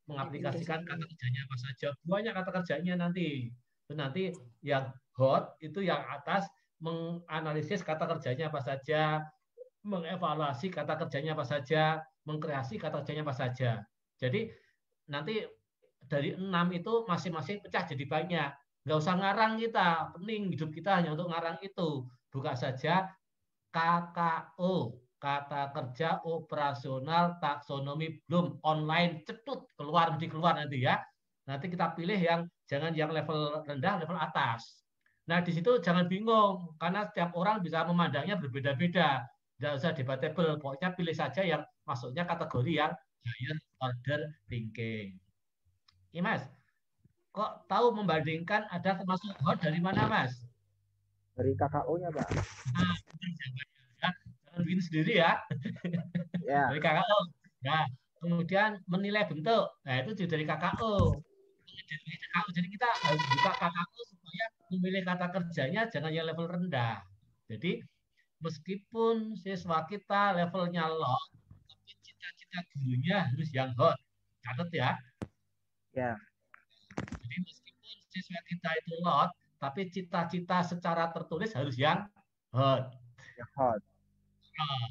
mengaplikasikan kata kerjanya apa saja. Banyak kata kerjanya nanti. Itu nanti yang hot itu yang atas menganalisis kata kerjanya apa saja, mengevaluasi kata kerjanya apa saja, mengkreasi kata kerjanya apa saja. Jadi nanti dari 6 itu masing-masing pecah jadi banyak. Nggak usah ngarang kita, pening hidup kita hanya untuk ngarang itu. Buka saja KKO, kata kerja operasional taksonomi Bloom, online, cetut, keluar, mesti keluar nanti ya. Nanti kita pilih yang jangan yang level rendah, level atas. Nah, di situ jangan bingung, karena setiap orang bisa memandangnya berbeda-beda. Tidak usah debatable, pokoknya pilih saja yang masuknya kategori yang higher order thinking. Iya, Mas. Kok tahu membandingkan ada termasuk hot dari mana, Mas? Dari KKO-nya, Pak. Nah, jangan bikin sendiri ya. Ya. Dari KKO. Nah, kemudian menilai bentuk. Nah, itu juga dari KKO. Jadi kita harus buka KKO supaya memilih kata kerjanya jangan yang level rendah. Jadi meskipun siswa kita levelnya low, tapi cita-cita gurunya harus yang hot. Catat ya. Ya. Jadi meskipun siswa kita itu lot, tapi cita-cita secara tertulis harus yang hot. Yang hot. Nah,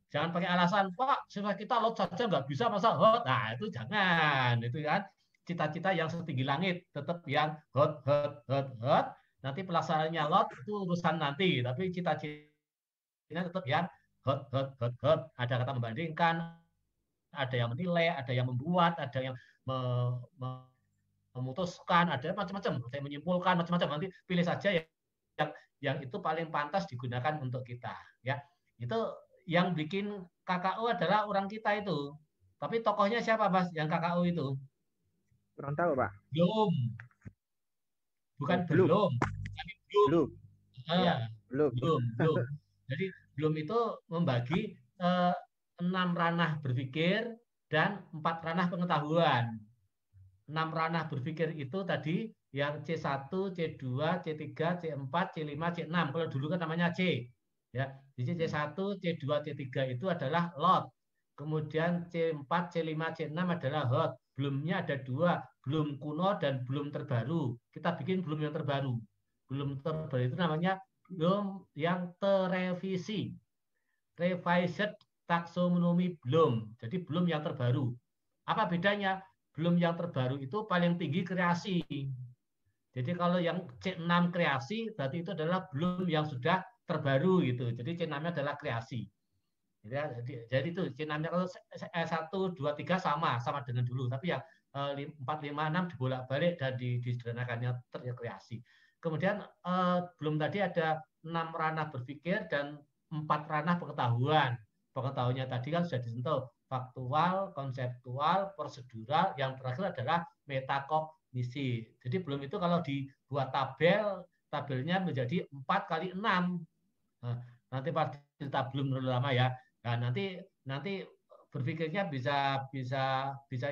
jangan pakai alasan, Pak, siswa kita lot saja nggak bisa masa hot. Nah, itu jangan. Itu kan cita-cita yang setinggi langit, tetap yang hot, hot, hot, hot. Nanti pelaksanaannya lot, itu urusan nanti. Tapi cita-citanya tetap yang hot, hot, hot, hot. Ada kata membandingkan, ada yang menilai, ada yang membuat, ada yang memutuskan, ada macam-macam, saya menyimpulkan macam-macam. Nanti pilih saja yang itu paling pantas digunakan untuk kita. Ya, itu yang bikin KKO adalah orang kita itu. Tapi tokohnya siapa, Mas? Yang KKO itu? Kurang tahu, Pak. Belum. Bukan Oh, belum. belum. Tapi belum. Belum. Ya, belum. Belum. Jadi belum itu membagi 6 ranah berpikir dan 4 ranah pengetahuan. 6 ranah berpikir itu tadi yang C1, C2, C3, C4, C5, C6. Kalau dulu kan namanya C. Ya, jadi C1, C2, C3 itu adalah lot. Kemudian C4, C5, C6 adalah hot. Belumnya ada 2, belum kuno dan belum terbaru. Kita bikin belum yang terbaru. Belum terbaru itu namanya belum yang terrevisi. Revised taxonomy belum. Jadi belum yang terbaru. Apa bedanya? Belum yang terbaru itu paling tinggi kreasi. Jadi kalau yang C6 kreasi berarti itu adalah belum yang sudah terbaru gitu. Jadi C6-nya adalah kreasi. Jadi itu C6-nya kalau 1, 2, 3 sama dengan dulu. Tapi yang 4, 5, 6 dibolak-balik dan disederhanakannya terkreasi. Kemudian belum tadi ada 6 ranah berpikir dan 4 ranah pengetahuan. Pengetahuannya tadi kan sudah disentuh. Faktual, konseptual, prosedural, yang terakhir adalah metakognisi. Jadi belum itu kalau dibuat tabelnya menjadi 4 kali 6. Nah, nanti pas cerita belum terlalu lama ya. Nah, nanti berpikirnya bisa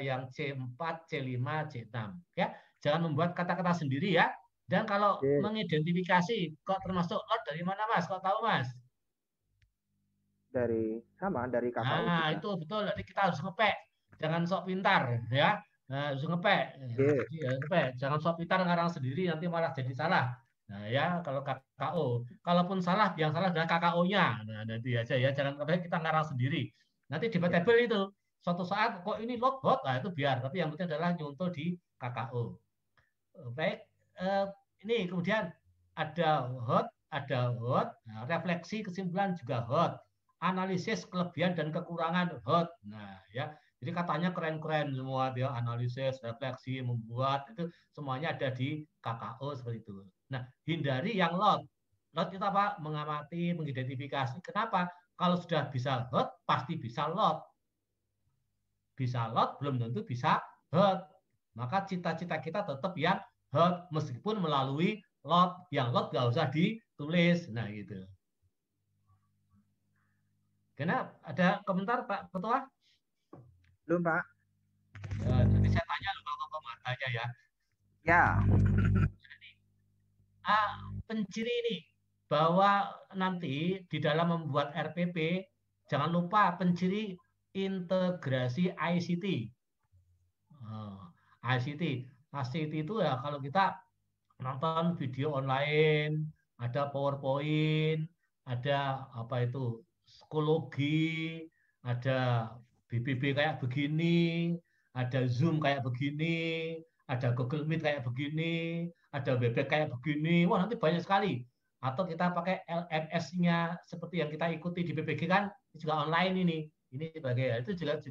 yang C4, C5, C6 ya. Jangan membuat kata-kata sendiri ya. Dan kalau mengidentifikasi kok termasuk lot dari mana, Mas? Kok tahu, Mas? Dari KKO. Nah, itu betul. Jadi kita harus ngepek. Jangan sok pintar ya. Nah, harus ngepek. Jangan sok pintar ngarang sendiri nanti malah jadi salah. Nah, ya kalau KKO. Kalaupun salah, yang salah adalah KKO-nya. Nah, nanti aja ya. Jangan sampai kita ngarang sendiri. Nanti debatable itu. Suatu saat kok ini lot hot, nah itu biar. Tapi yang penting adalah nyuntuh di KKO. Baik. Ini kemudian ada hot. Nah, refleksi kesimpulan juga hot. Analisis kelebihan dan kekurangan hot. Nah, ya. Jadi katanya keren-keren semua dia analisis, refleksi, membuat itu semuanya ada di KKO seperti itu. Nah, hindari yang lot. Lot itu apa? Mengamati, mengidentifikasi. Kenapa? Kalau sudah bisa hot, pasti bisa lot. Bisa lot, belum tentu bisa hot. Maka cita-cita kita tetap yang hot, meskipun melalui lot. Yang lot nggak usah ditulis. Nah, gitu. Karena ada komentar Pak Ketua? Belum, Pak. Ya, nanti saya tanya loh kalau hanya ya. Ya. Penciri ini bahwa nanti di dalam membuat RPP jangan lupa penciri integrasi ICT. ICT itu ya kalau kita nonton video online, ada PowerPoint, ada apa itu psikologi, ada BBB kayak begini, ada Zoom kayak begini, ada Google Meet kayak begini, ada Webex kayak begini. Wah, nanti banyak sekali. Atau kita pakai LMS-nya seperti yang kita ikuti di BPG kan juga online ini. Ini sebagai itu juga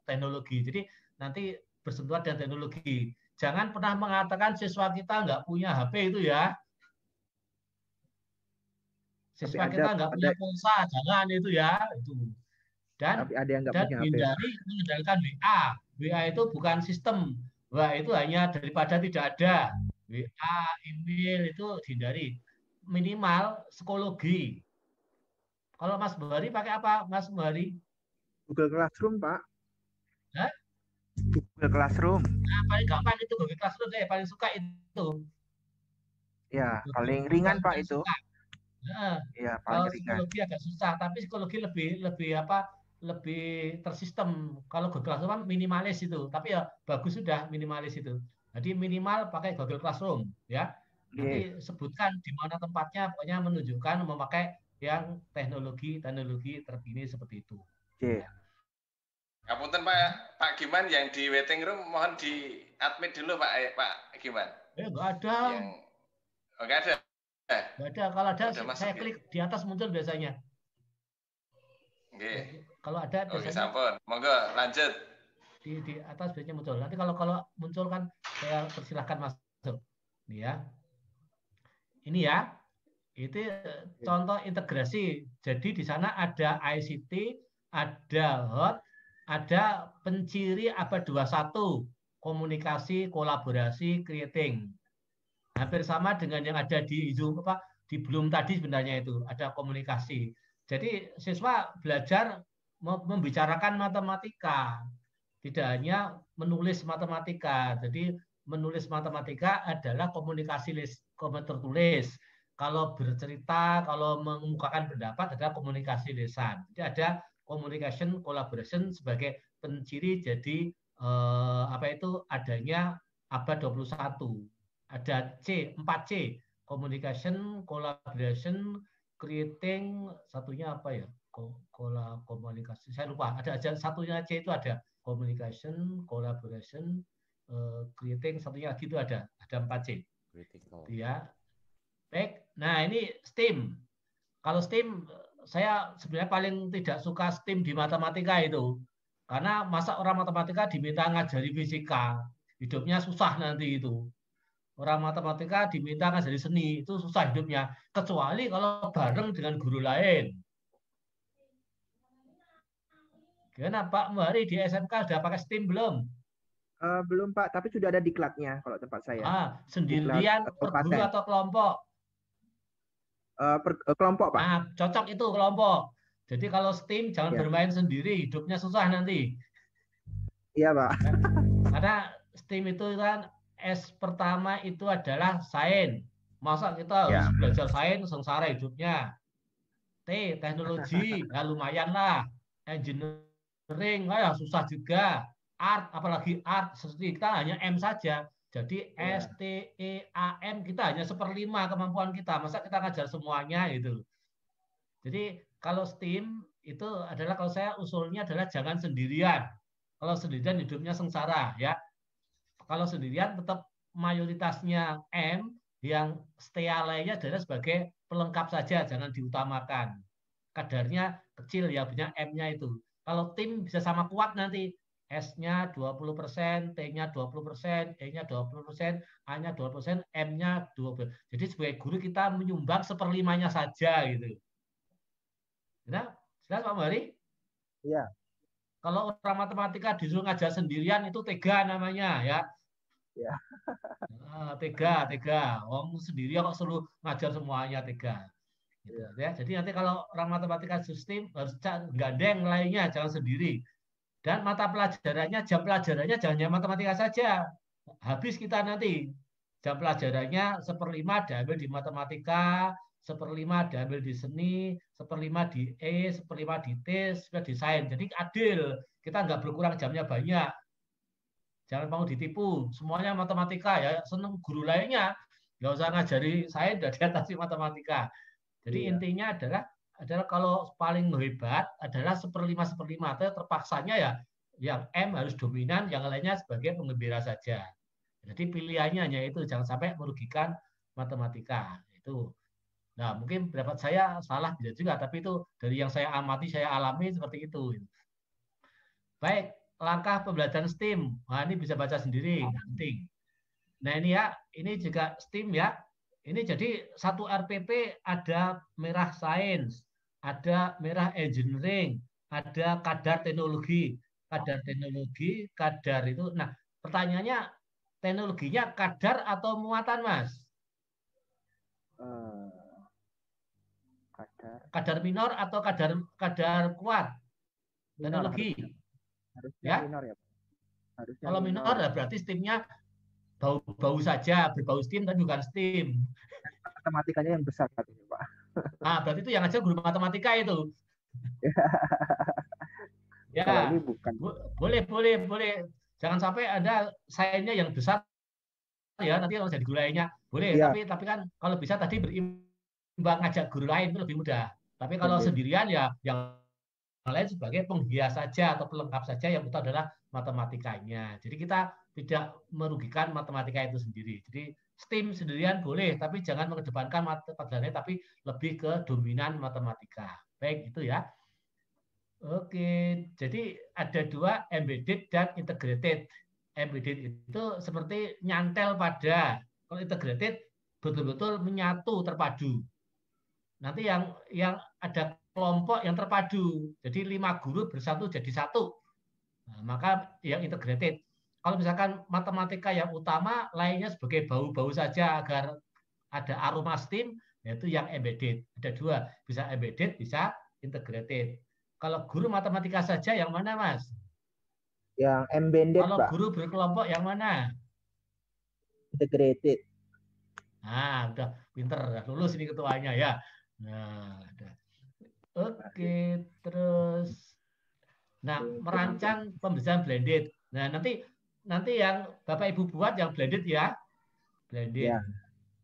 teknologi. Jadi nanti bersentuhan dengan teknologi. Jangan pernah mengatakan siswa kita nggak punya HP itu ya. Siswa kita nggak punya pulsa, jangan itu ya. Itu. Dan tapi ada yang nggak punya HP. Hindari mengandalkan WA. WA itu bukan sistem. WA itu hanya daripada tidak ada. WA, email itu dihindari. Minimal psikologi. Kalau Mas Bahari pakai apa, Mas Bahari? Google Classroom, Pak. Hah? Google Classroom. Nah, paling gampang itu Google Classroom, saya paling suka itu. Ya, paling ringan Pak itu. Nah, ya, kalau paling psikologi agak susah, tapi psikologi lebih tersistem. Kalau Google Classroom minimalis itu, tapi ya bagus sudah minimalis itu. Jadi minimal pakai Google Classroom ya. Nanti sebutkan di mana tempatnya, pokoknya menunjukkan memakai yang teknologi terkini seperti itu. Ngapunten Pak Giman yang di waiting room mohon di admit dulu Pak Giman. Nggak ada. Nggak ada. Nggak ada. Kalau ada saya klik di atas muncul biasanya. Oke. Kalau ada biasanya. Oke, sampun. Monggo lanjut. Di atas biasanya muncul. Nanti kalau muncul kan saya persilahkan masuk. Ini ya. Ini ya. Itu contoh integrasi. Jadi di sana ada ICT, ada HOT, ada penciri abad 21, komunikasi, kolaborasi, creating. Hampir sama dengan yang ada di belum tadi sebenarnya itu, ada komunikasi. Jadi siswa belajar membicarakan matematika, tidak hanya menulis matematika. Jadi menulis matematika adalah komunikasi tertulis. Kalau bercerita, kalau mengemukakan pendapat adalah komunikasi lisan. Jadi ada communication, collaboration sebagai penciri jadi adanya abad 21. Ada 4C, communication, collaboration, creating, satunya apa ya? Komunikasi. Saya lupa. Ada satunya C itu ada communication, collaboration, creating, satunya lagi itu ada 4C. Ya. Baik. Nah, ini STEAM. Kalau STEAM saya sebenarnya paling tidak suka STEAM di matematika itu. Karena masa orang matematika diminta ngajari fisika, hidupnya susah nanti itu. Orang matematika diminta ngajari seni, itu susah hidupnya. Kecuali kalau bareng dengan guru lain. Gimana Pak Muhari di SMK sudah pakai STEAM belum? Belum Pak, tapi sudah ada diklatnya kalau tempat saya. Sendirian, per guru atau kelompok? Kelompok Pak. Nah, cocok itu kelompok. Jadi kalau STEAM jangan bermain sendiri, hidupnya susah nanti. Iya Pak. Karena STEAM itu kan S pertama itu adalah sains. Masa kita harus belajar sains sengsara hidupnya. T teknologi, ya lumayan lah. Engineering, ya susah juga. Art, apalagi art, kita hanya M saja. Jadi STEAM kita hanya 1/5 kemampuan kita. Masa kita ngajar semuanya gitu. Jadi kalau STEAM itu adalah kalau saya usulnya adalah jangan sendirian. Kalau sendirian hidupnya sengsara ya. Kalau sendirian tetap mayoritasnya M, yang STEA lainnya adalah sebagai pelengkap saja, jangan diutamakan. Kadarnya kecil ya, punya M-nya itu. Kalau tim bisa sama kuat nanti. S-nya 20%, T-nya 20%, E-nya 20%, A-nya 20%, M-nya 20%. Jadi sebagai guru kita menyumbang 1/5-nya saja gitu. Nah, jelas Pak Mari? Iya. Kalau orang matematika disuruh ngajar sendirian itu tega namanya ya. Ya. Tega. Wong sendiri kok suruh ngajar semuanya tega. Gitu, ya. Jadi nanti kalau orang matematika sistem harus gandeng lainnya, jangan sendiri. Dan mata pelajarannya, jam pelajarannya jangan hanya matematika saja. habis kita nanti jam pelajarannya 1/5 diambil di matematika, 1/5 diambil di seni, 1/5 di E, 1/5 di T, di sains. Jadi adil, kita nggak berkurang jamnya banyak. Jangan mau ditipu, semuanya matematika ya, seneng guru lainnya, nggak usah ngajari sains, udah diatasi matematika. Jadi intinya adalah kalau paling hebat adalah 1/5 terpaksanya ya yang M harus dominan, yang lainnya sebagai penggembira saja. Jadi pilihannya hanya itu, jangan sampai merugikan matematika. Itu. Nah, mungkin pendapat saya salah bisa juga, tapi itu dari yang saya amati, saya alami seperti itu. Baik, langkah pembelajaran STEAM. Nah, ini bisa baca sendiri, penting. Nah, ini ya, ini juga STEAM ya. Ini jadi satu RPP ada merah sains, ada merah engineering, ada kadar teknologi, kadar itu. Nah, pertanyaannya teknologinya kadar atau muatan, Mas? Kadar minor atau kadar kuat? Minor, teknologi. harusnya Ya? minor ya. Harusnya Kalau minor ya berarti STEAM-nya bau saja, berbau STEAM dan bukan STEAM. Matematikanya yang besar katanya, Pak. Nah, berarti itu yang ajar guru matematika itu. Ya, kalau ini bukan. Boleh. Jangan sampai ada sainsnya yang besar ya, nanti kalau jadi guru lainnya. Boleh, Ya. tapi kan kalau bisa tadi berimbang ngajak guru lain itu lebih mudah. Tapi kalau sendirian ya yang lain sebagai penghias saja atau pelengkap saja, yang utama adalah matematikanya. Jadi kita tidak merugikan matematika itu sendiri. Jadi STEAM sendirian boleh, tapi jangan mengedepankan matematika, tapi lebih ke dominan matematika. Baik, itu ya. Oke, jadi ada dua, embedded dan integrated. Embedded itu seperti nyantel pada, kalau integrated betul-betul menyatu, terpadu. Nanti yang ada kelompok yang terpadu, jadi 5 guru bersatu jadi satu. Nah, maka yang integrated. Kalau misalkan matematika yang utama, lainnya sebagai bau-bau saja agar ada aroma STEAM, yaitu yang embedded. Ada dua, bisa embedded, bisa integrated. Kalau guru matematika saja yang mana, Mas? Yang embedded, Kalau Pak. guru berkelompok yang mana? Integrated. Nah, udah pinter, lulus ini ketuanya ya. Nah, udah. Oke, terus merancang pembelajaran blended. Nah, nanti yang Bapak Ibu buat yang blended ya. Blended. Ya.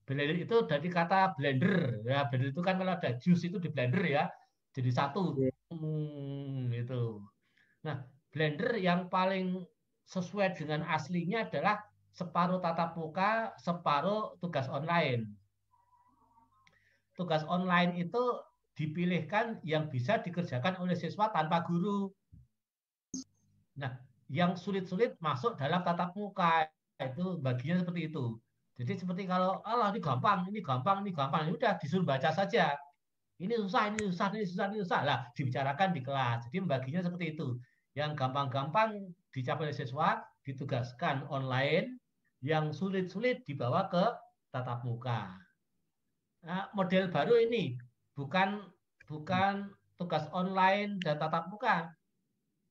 Blended itu dari kata blender. Ya, blender itu kan kalau ada jus itu di blender ya. Jadi satu. Gitu. Nah, blender yang paling sesuai dengan aslinya adalah separuh tatap muka, separuh tugas online. Tugas online itu dipilihkan yang bisa dikerjakan oleh siswa tanpa guru. Nah, yang sulit-sulit masuk dalam tatap muka, itu bagian seperti itu. Jadi seperti kalau ini gampang, ya udah disuruh baca saja. Ini susah lah, dibicarakan di kelas. Jadi membaginya seperti itu. Yang gampang-gampang dicapai oleh siswa ditugaskan online, yang sulit-sulit dibawa ke tatap muka. Nah, model baru ini bukan tugas online dan tatap muka,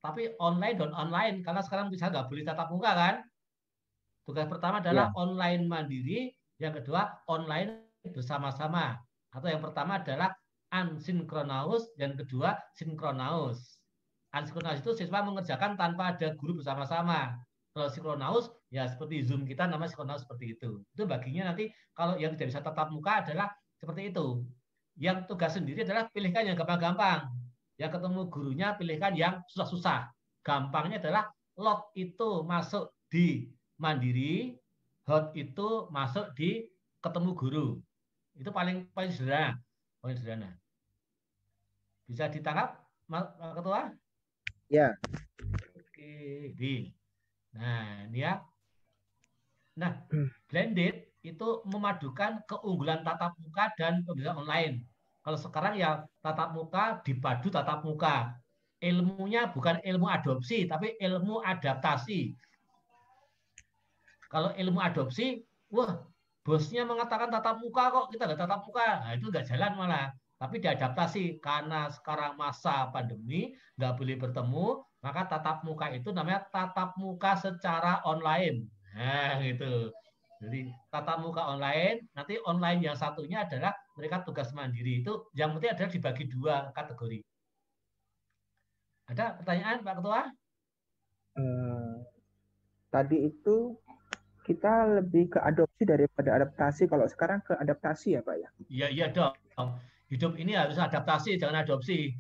tapi online dan online, karena sekarang bisa nggak boleh tatap muka kan. Tugas pertama adalah online mandiri, yang kedua online bersama-sama, atau yang pertama adalah asinkronus, yang kedua sinkronus. Asinkronus itu siswa mengerjakan tanpa ada guru bersama-sama. Kalau sinkronus ya seperti Zoom kita namanya sinkronus seperti itu. Itu baginya nanti kalau yang tidak bisa tatap muka adalah seperti itu. Yang tugas sendiri adalah pilihkan yang gampang-gampang. Yang ketemu gurunya pilihkan yang susah-susah. Gampangnya adalah log itu masuk di mandiri, hot itu masuk di ketemu guru. Itu paling sederhana. Bisa ditangkap, Pak Ketua? Ya. Oke, nah ini ya. Nah, blended itu memadukan keunggulan tatap muka dan pembelajaran online. Kalau sekarang ya tatap muka dipadu tatap muka. Ilmunya bukan ilmu adopsi, tapi ilmu adaptasi. Kalau ilmu adopsi, wah, bosnya mengatakan tatap muka kok, kita nggak tatap muka. Nah, itu nggak jalan malah. Tapi diadaptasi, karena sekarang masa pandemi, nggak boleh bertemu, maka tatap muka itu namanya tatap muka secara online. Nah, gitu. Jadi tatap muka online, nanti online yang satunya adalah mereka tugas mandiri. Itu yang penting adalah dibagi 2 kategori. Ada pertanyaan Pak Ketua? Tadi itu kita lebih ke adopsi daripada adaptasi. Kalau sekarang ke adaptasi ya Pak ya? Iya, iya dong. Hidup ini harus adaptasi, jangan adopsi.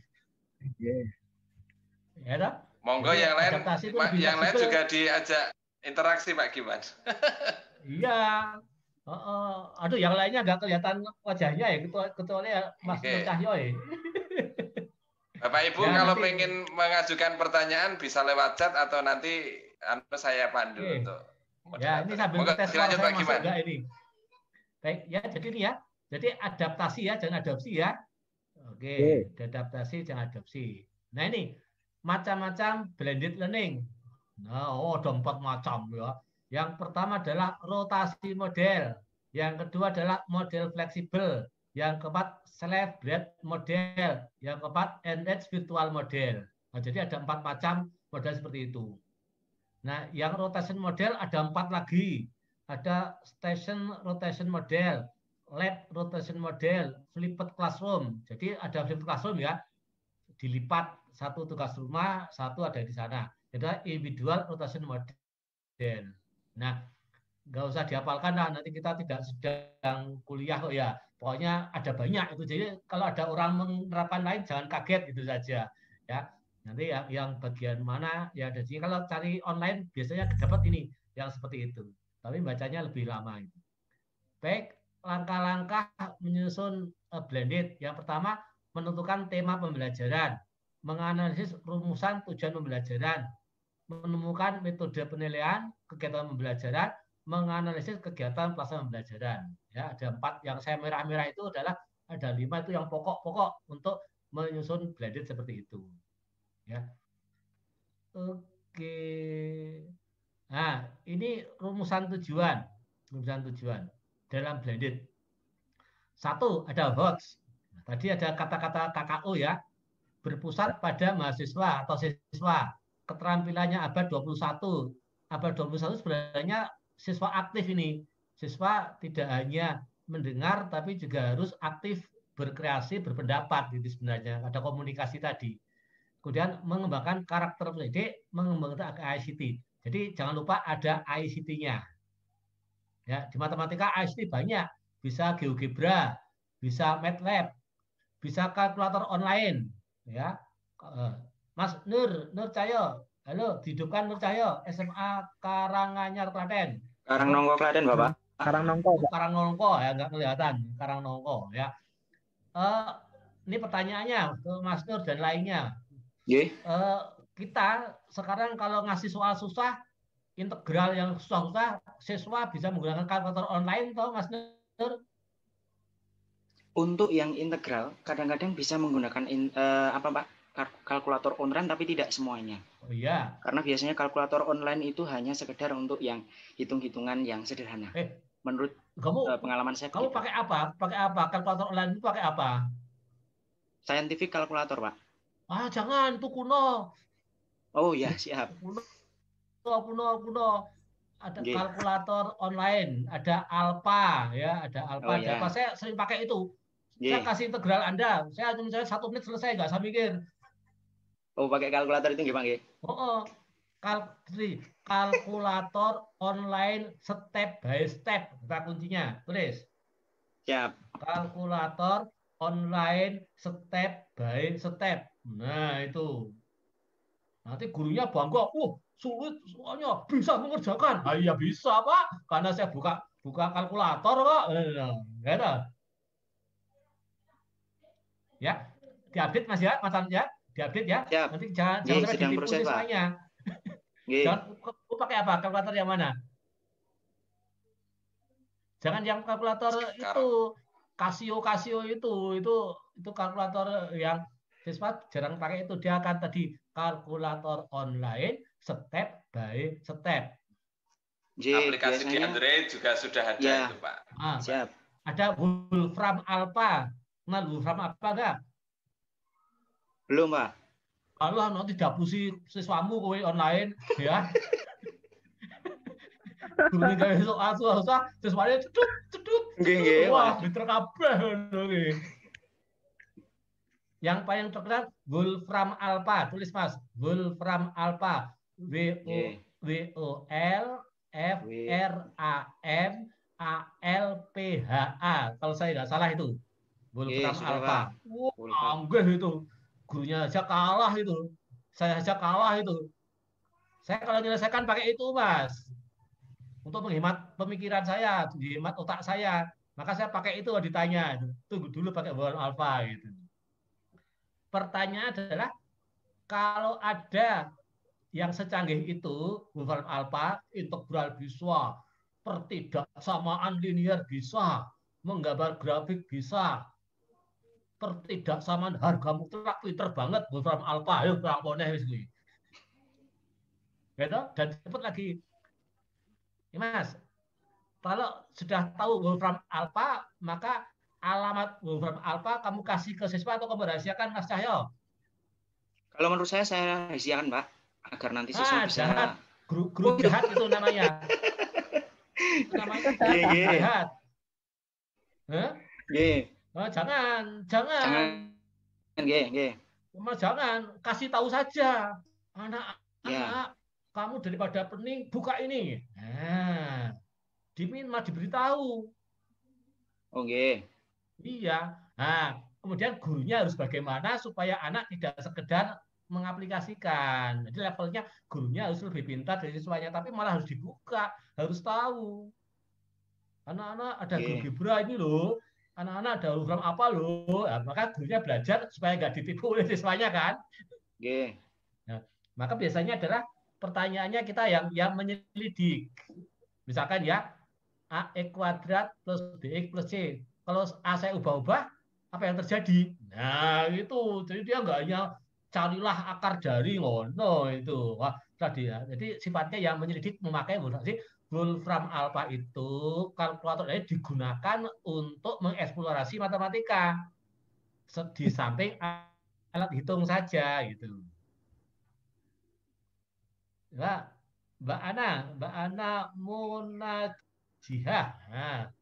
Ya toh? Monggo Jadi yang lain, adaptasi itu lebih yang lain fleksibel. juga diajak interaksi Pak Giman. Iya. Aduh, yang lainnya nggak kelihatan wajahnya ya, kecuali ya Mas Nur Oke. Cahyo ya. Bapak Ibu Ya, kalau nanti. pengen mengajukan pertanyaan bisa lewat chat atau nanti saya pandu Oke. untuk Ya, ini moderator. sambil Monggo tes suara dilanjut saya Pak masuk Giman. enggak ini. Baik, ya jadi ini ya. Jadi adaptasi ya, jangan adopsi ya. Oke, adaptasi jangan adopsi. Nah ini macam-macam blended learning. Nah, ada 4 macam ya. Yang pertama adalah rotasi model. Yang kedua adalah model fleksibel. Yang keempat self-bred model. Yang keempat enriched virtual model. Nah, jadi ada 4 macam model seperti itu. Nah, yang rotation model ada 4 lagi. Ada station rotation model, lab rotation model, flipped classroom. Jadi ada flipped classroom ya, dilipat satu tugas rumah, satu ada di sana. Jadi individual rotation model. Nah, nggak usah dihafalkan lah, nanti kita tidak sedang kuliah kok ya. Pokoknya ada banyak itu. Jadi kalau ada orang menerapkan lain jangan kaget gitu saja ya. Nanti yang bagian mana ya, jadi kalau cari online biasanya dapat ini yang seperti itu. Tapi bacanya lebih lama. Baik, langkah-langkah menyusun blended. Yang pertama, menentukan tema pembelajaran, menganalisis rumusan tujuan pembelajaran, menemukan metode penilaian kegiatan pembelajaran, menganalisis kegiatan pelaksanaan pembelajaran. Ya, ada 4 yang saya merah-merah itu adalah ada 5 itu yang pokok-pokok untuk menyusun blended seperti itu. Ya. Oke. Nah, ini rumusan tujuan. Rumusan tujuan dalam blended. 1 ada HOTS. Tadi ada kata-kata KKO ya. Berpusat pada mahasiswa atau siswa. Keterampilannya abad 21. Abad 21 sebenarnya siswa aktif ini. Siswa tidak hanya mendengar tapi juga harus aktif berkreasi, berpendapat gitu sebenarnya. Ada komunikasi tadi. Kemudian mengembangkan karakter pendidik, mengembangkan ICT. Jadi jangan lupa ada ICT-nya. Ya, di matematika ICT banyak. Bisa GeoGebra, bisa MATLAB, bisa kalkulator online, ya. Mas Nur Cahyo, halo, dihidupkan Nur Cahyo, SMA Karanganyar Klaten. Karangnongko Klaten, Bapak. Karangnongko, Pak. Karangnongko ya, nggak kelihatan. Karangnongko ya. Ini pertanyaannya ke Mas Nur dan lainnya. Kita sekarang kalau ngasih soal susah, integral yang susah-susah, siswa bisa menggunakan kalkulator online, toh Mas Nur? Untuk yang integral, kadang-kadang bisa menggunakan kalkulator online, tapi tidak semuanya. Oh iya. Karena biasanya kalkulator online itu hanya sekedar untuk yang hitung-hitungan yang sederhana. Menurut pengalaman saya. Kamu pakai apa? Pakai apa? Kalkulator online itu pakai apa? Scientific kalkulator, Pak. Ah, jangan, itu kuno. Oh ya, siap. Kuno. Ada kalkulator online, ada Alpha ya, ada Alpha. Oh, ya. Saya sering pakai itu. Saya kasih integral Anda. Saya 1 menit selesai, nggak usah mikir. Oh, pakai kalkulator itu nggak, Pak? Oh, kalkulator online step by step. Kata kuncinya, tulis. Siap. Kalkulator online step by step. Nah, itu. Nanti gurunya bangga, sulit soalnya bisa mengerjakan. Ah, iya bisa Pak, karena saya buka kalkulator Pak. Gitu. Ya, diupdate Mas ya, macamnya, diupdate ya. Siap. Nanti jangan sampai ditipu siswanya. Jangan pakai apa? Kalkulator yang mana? Jangan yang kalkulator itu Casio itu kalkulator yang siswa jarang pakai itu. Dia akan tadi kalkulator online step by step. Aplikasi di Android juga sudah ada itu, Pak. Siap. Ada Wolfram Alpha. Kenal Wolfram apa enggak? Belum, Pak. Allah nanti dapusi siswamu kowe online ya. Guru gawe soal susah, siswane cedut. Nggih. Wah, pinter kabeh ngono iki. Yang paling terkenal Wolfram Alpha, tulis Mas. Wolfram Alpha. WOLFRAMALPHA. Kalau saya nggak salah itu. Wolfram Alpha. Anggih itu. Gurunya aja kalah itu. Saya aja kalah itu. Saya kalau menyelesaikan pakai itu, Mas. Untuk menghemat pemikiran saya, menghemat otak saya. Maka saya pakai itu ditanya. Tunggu dulu pakai Wolfram Alpha gitu. Pertanyaan adalah kalau ada yang secanggih itu, Wolfram Alpha, integral bisa, pertidaksamaan linear bisa, menggambar grafik bisa, pertidaksamaan harga mutlak pinter banget Wolfram Alpha, ayo rampone wis kuwi. Gitu? Dan cepat lagi. Ya, Mas, kalau sudah tahu Wolfram Alpha, maka alamat Wolfram Alpha kamu kasih ke siswa atau kamu rahasiakan, Mas Cahyo? Kalau menurut saya rahasiakan, Pak, agar nanti siswa bisa jahat. Guru jahat itu namanya. Itu namanya jahat. Jangan. Jangan kasih tahu saja. Anak, kamu daripada pening buka ini. Nah, diberitahu. Iya. Nah, kemudian gurunya harus bagaimana supaya anak tidak sekedar mengaplikasikan. Jadi levelnya gurunya harus lebih pintar dari siswanya, tapi malah harus dibuka, harus tahu. Anak-anak ada GeoGebra ini loh, anak-anak ada Wolfram apa loh. Nah, maka gurunya belajar supaya nggak ditipu oleh siswanya kan. Nah, maka biasanya adalah pertanyaannya kita yang menyelidik. Misalkan ya, AX kuadrat plus BX plus C. Kalau A saya ubah-ubah, apa yang terjadi? Nah, itu. Jadi dia nggak hanya carilah akar dari ngono itu. Wah, tadi ya. Jadi sifatnya yang menyelidik memakai Wolfram Alpha itu kalkulator ini digunakan untuk mengeksplorasi matematika. Di samping alat hitung saja gitu. Ya, Mbak Ana Munajihah. Nah,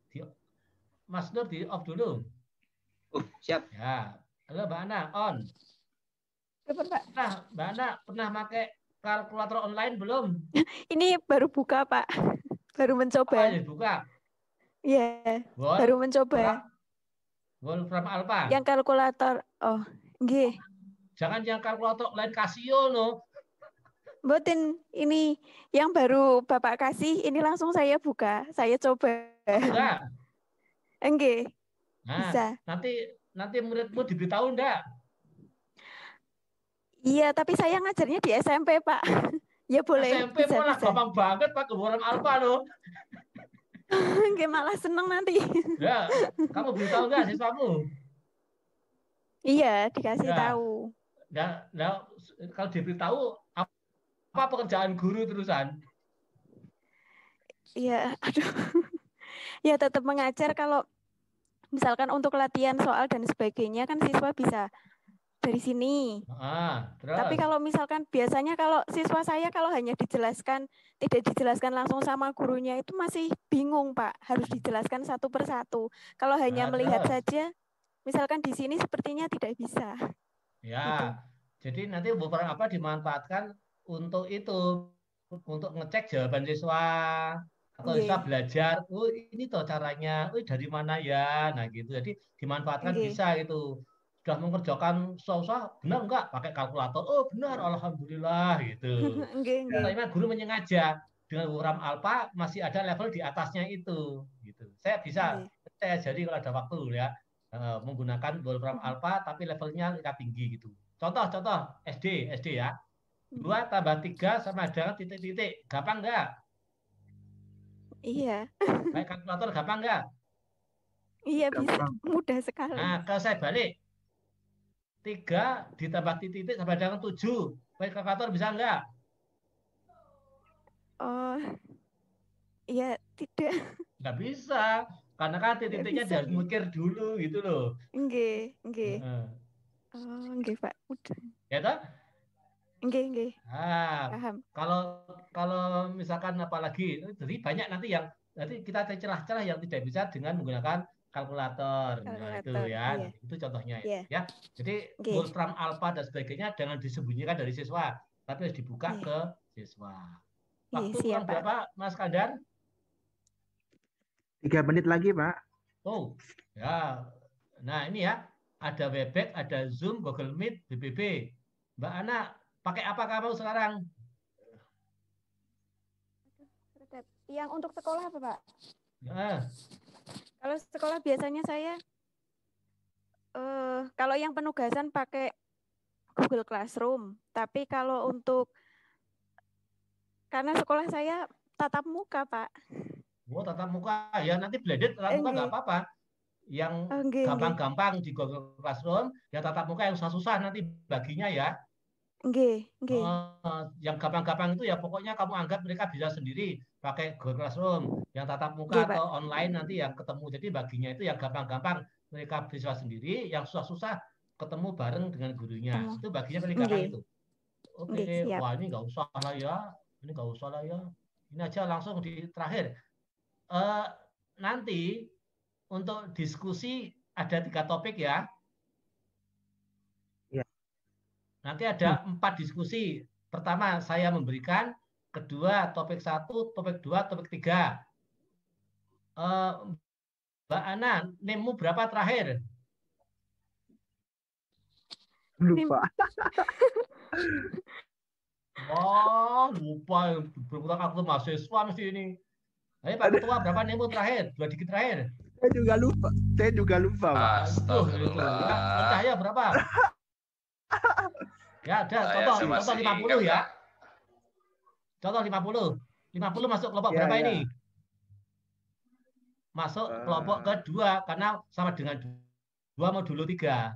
Mas Nur di off dulu. Siap. Ya, halo Mbak Ana, on. Nah, Mbak Ana pernah pakai kalkulator online belum? Ini baru buka, Pak. Baru mencoba. Buka? Iya, baru mencoba. Wolfram Alpha. Yang kalkulator. Oh, nggih. Jangan yang kalkulator online Casio, no. Mboten, ini yang baru Bapak kasih, ini langsung saya buka. Saya coba. Enggak. Nggih. Nah, bisa. Nanti muridmu diberitahu enggak? Iya, tapi saya ngajarnya di SMP, Pak. Ya boleh. SMP malah gampang banget Pak, Wolfram Alpha loh. Nggih, malah seneng nanti. Ya, kamu beritahu enggak siswamu? Iya, dikasih tahu. Nah, kalau diberitahu apa pekerjaan guru terusan? Iya, aduh. Ya tetap mengajar kalau misalkan untuk latihan soal dan sebagainya kan siswa bisa dari sini. Terus. Tapi kalau misalkan biasanya kalau siswa saya kalau hanya dijelaskan, tidak dijelaskan langsung sama gurunya itu masih bingung, Pak. Harus dijelaskan satu persatu. Kalau hanya melihat saja, misalkan di sini sepertinya tidak bisa. Ya, gitu. Jadi nanti Wolfram apa dimanfaatkan untuk itu, untuk ngecek jawaban siswa. Atau siswa belajar, ini toh caranya, dari mana ya, nah gitu. Jadi dimanfaatkan bisa gitu. Sudah mengerjakan susah, benar enggak pakai kalkulator? Oh benar, alhamdulillah gitu. Tapi guru menyengaja dengan Wolfram Alpha masih ada level di atasnya itu. Gitu. Saya bisa, saya jadi kalau ada waktu ya menggunakan Wolfram Alpha tapi levelnya tingkat tinggi gitu. Contoh SD ya. 2 tambah 3 sama dengan titik-titik, gampang enggak? Iya. Pakai kalkulator gampang nggak? Iya bisa, mudah sekali. Nah, kalau saya balik 3 ditambah titik sama dengan 7, pakai kalkulator bisa nggak? Oh, iya tidak. Nggak bisa, karena kan titik-titiknya harus mikir dulu gitu loh. Nggih. Oh, nggih Pak, mudah. Ya toh? Nggih. Nah, Paham. kalau misalkan apalagi, jadi banyak nanti kita ada celah-celah yang tidak bisa dengan menggunakan kalkulator. Nah, itu ya. Iya. Itu contohnya Iya. ya. Jadi Wolfram Alpha dan sebagainya jangan disembunyikan dari siswa, tapi harus dibuka ke siswa. Waktu kurang berapa, Mas Kandar? 3 menit lagi, Pak. Oh, ya. Nah, ini ya. Ada Webex, ada Zoom, Google Meet, BBB. Mbak Ana, pakai apa kamu sekarang? Yang untuk sekolah apa, Pak? Nah. Kalau sekolah biasanya saya kalau yang penugasan pakai Google Classroom. Tapi kalau untuk karena sekolah saya tatap muka, Pak. Oh, tatap muka ya, nanti blended tatap muka nggak apa-apa. Yang gampang-gampang di Google Classroom, yang tatap muka yang susah-susah nanti baginya ya. Yang gampang-gampang itu ya pokoknya kamu anggap mereka bisa sendiri pakai Google Classroom. Yang tatap muka atau online nanti yang ketemu. Jadi baginya itu yang gampang-gampang mereka bisa sendiri, yang susah-susah ketemu bareng dengan gurunya. Itu baginya paling gampang itu. Oke, wah ini nggak usah lah ya. Ini nggak usah lah ya. Ini aja langsung di terakhir. Nanti untuk diskusi ada 3 topik ya. Nanti ada 4 diskusi. Pertama saya memberikan, kedua topik 1, topik 2, topik 3. Mbak Ana, nemu berapa terakhir? Lupa. Wah, lupa. Berputar aku mahasiswa mesti ini. Ayo Pak Ketua, berapa nemu terakhir? 2 dikit terakhir. Saya juga lupa, Pak. Astagfirullah. Ya, percaya berapa? Ya, ada contoh 50 ya. Contoh 50. 50 masuk kelompok berapa ini? Masuk kelompok kedua karena sama dengan 2 modulo 3.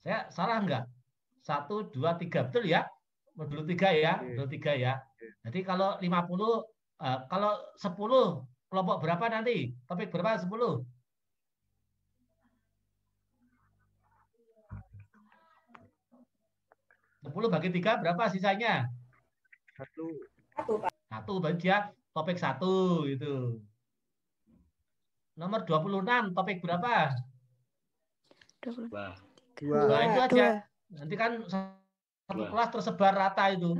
Saya salah enggak? 1, 2, 3. Betul ya? Modulo 3 ya. Modulo 3 ya. Jadi kalau 50, kalau 10 kelompok berapa nanti? Topik berapa 10? 10 bagi 3 berapa sisanya? 1. 1 berarti dia topik 1 itu. Nomor 26 topik berapa? 2. Nah, itu aja. Nanti kan satu kelas tersebar rata itu.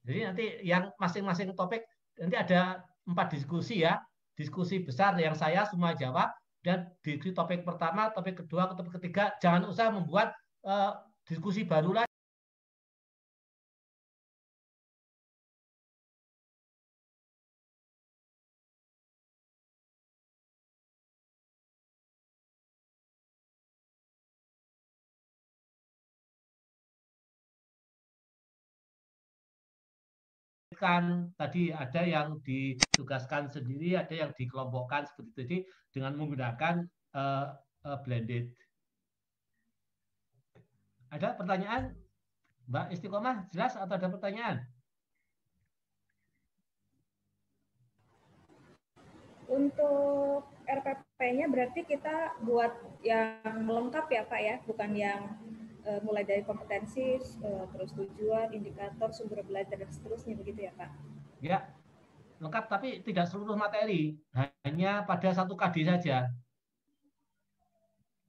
Jadi nanti yang masing-masing topik nanti ada 4 diskusi ya. Diskusi besar yang saya semua jawab, dan di topik pertama, topik kedua, topik ketiga jangan usah membuat diskusi baru lagi. Tadi ada yang ditugaskan sendiri, ada yang dikelompokkan seperti itu. Jadi dengan menggunakan blended. Ada pertanyaan, Mbak Istiqomah? Jelas atau ada pertanyaan? Untuk RPP-nya berarti kita buat yang lengkap ya Pak ya, bukan yang mulai dari kompetensi, terus tujuan, indikator, sumber belajar, dan seterusnya, begitu ya Pak? Ya, lengkap tapi tidak seluruh materi, hanya pada 1 KD saja.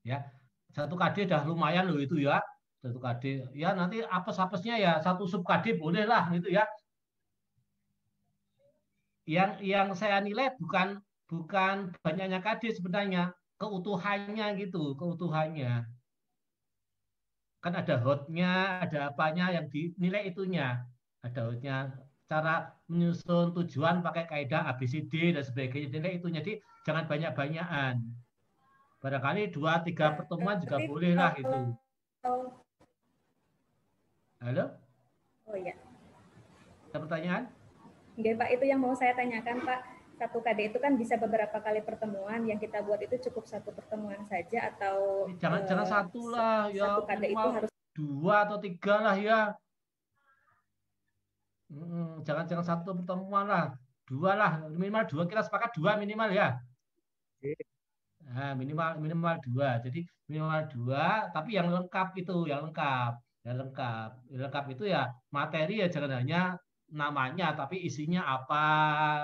Ya, 1 KD udah lumayan loh itu ya, 1 KD. Ya nanti apes-apesnya ya 1 sub KD boleh lah gitu ya. Yang saya nilai bukan banyaknya KD sebenarnya, keutuhannya gitu, keutuhannya. Kan ada hotnya, ada apanya yang dinilai itunya. Ada hotnya, cara menyusun tujuan pakai kaidah ABCD dan sebagainya, nilai itu. Jadi jangan banyak-banyakan. Barangkali 2-3 pertemuan juga boleh lah itu. Halo? Oh iya. Ada pertanyaan? Enggak Pak, itu yang mau saya tanyakan Pak. 1 KD itu kan bisa beberapa kali pertemuan, yang kita buat itu cukup 1 pertemuan saja atau jangan 1 lah ya, 1 KD itu harus 2 atau 3 lah ya. Jangan 1 pertemuan lah, 2 lah, minimal 2, kita sepakat 2 minimal ya. Nah, minimal 2. Jadi minimal 2, tapi yang lengkap itu, yang lengkap. Yang lengkap. Yang lengkap itu ya materi ya jangan hanya namanya, tapi isinya apa.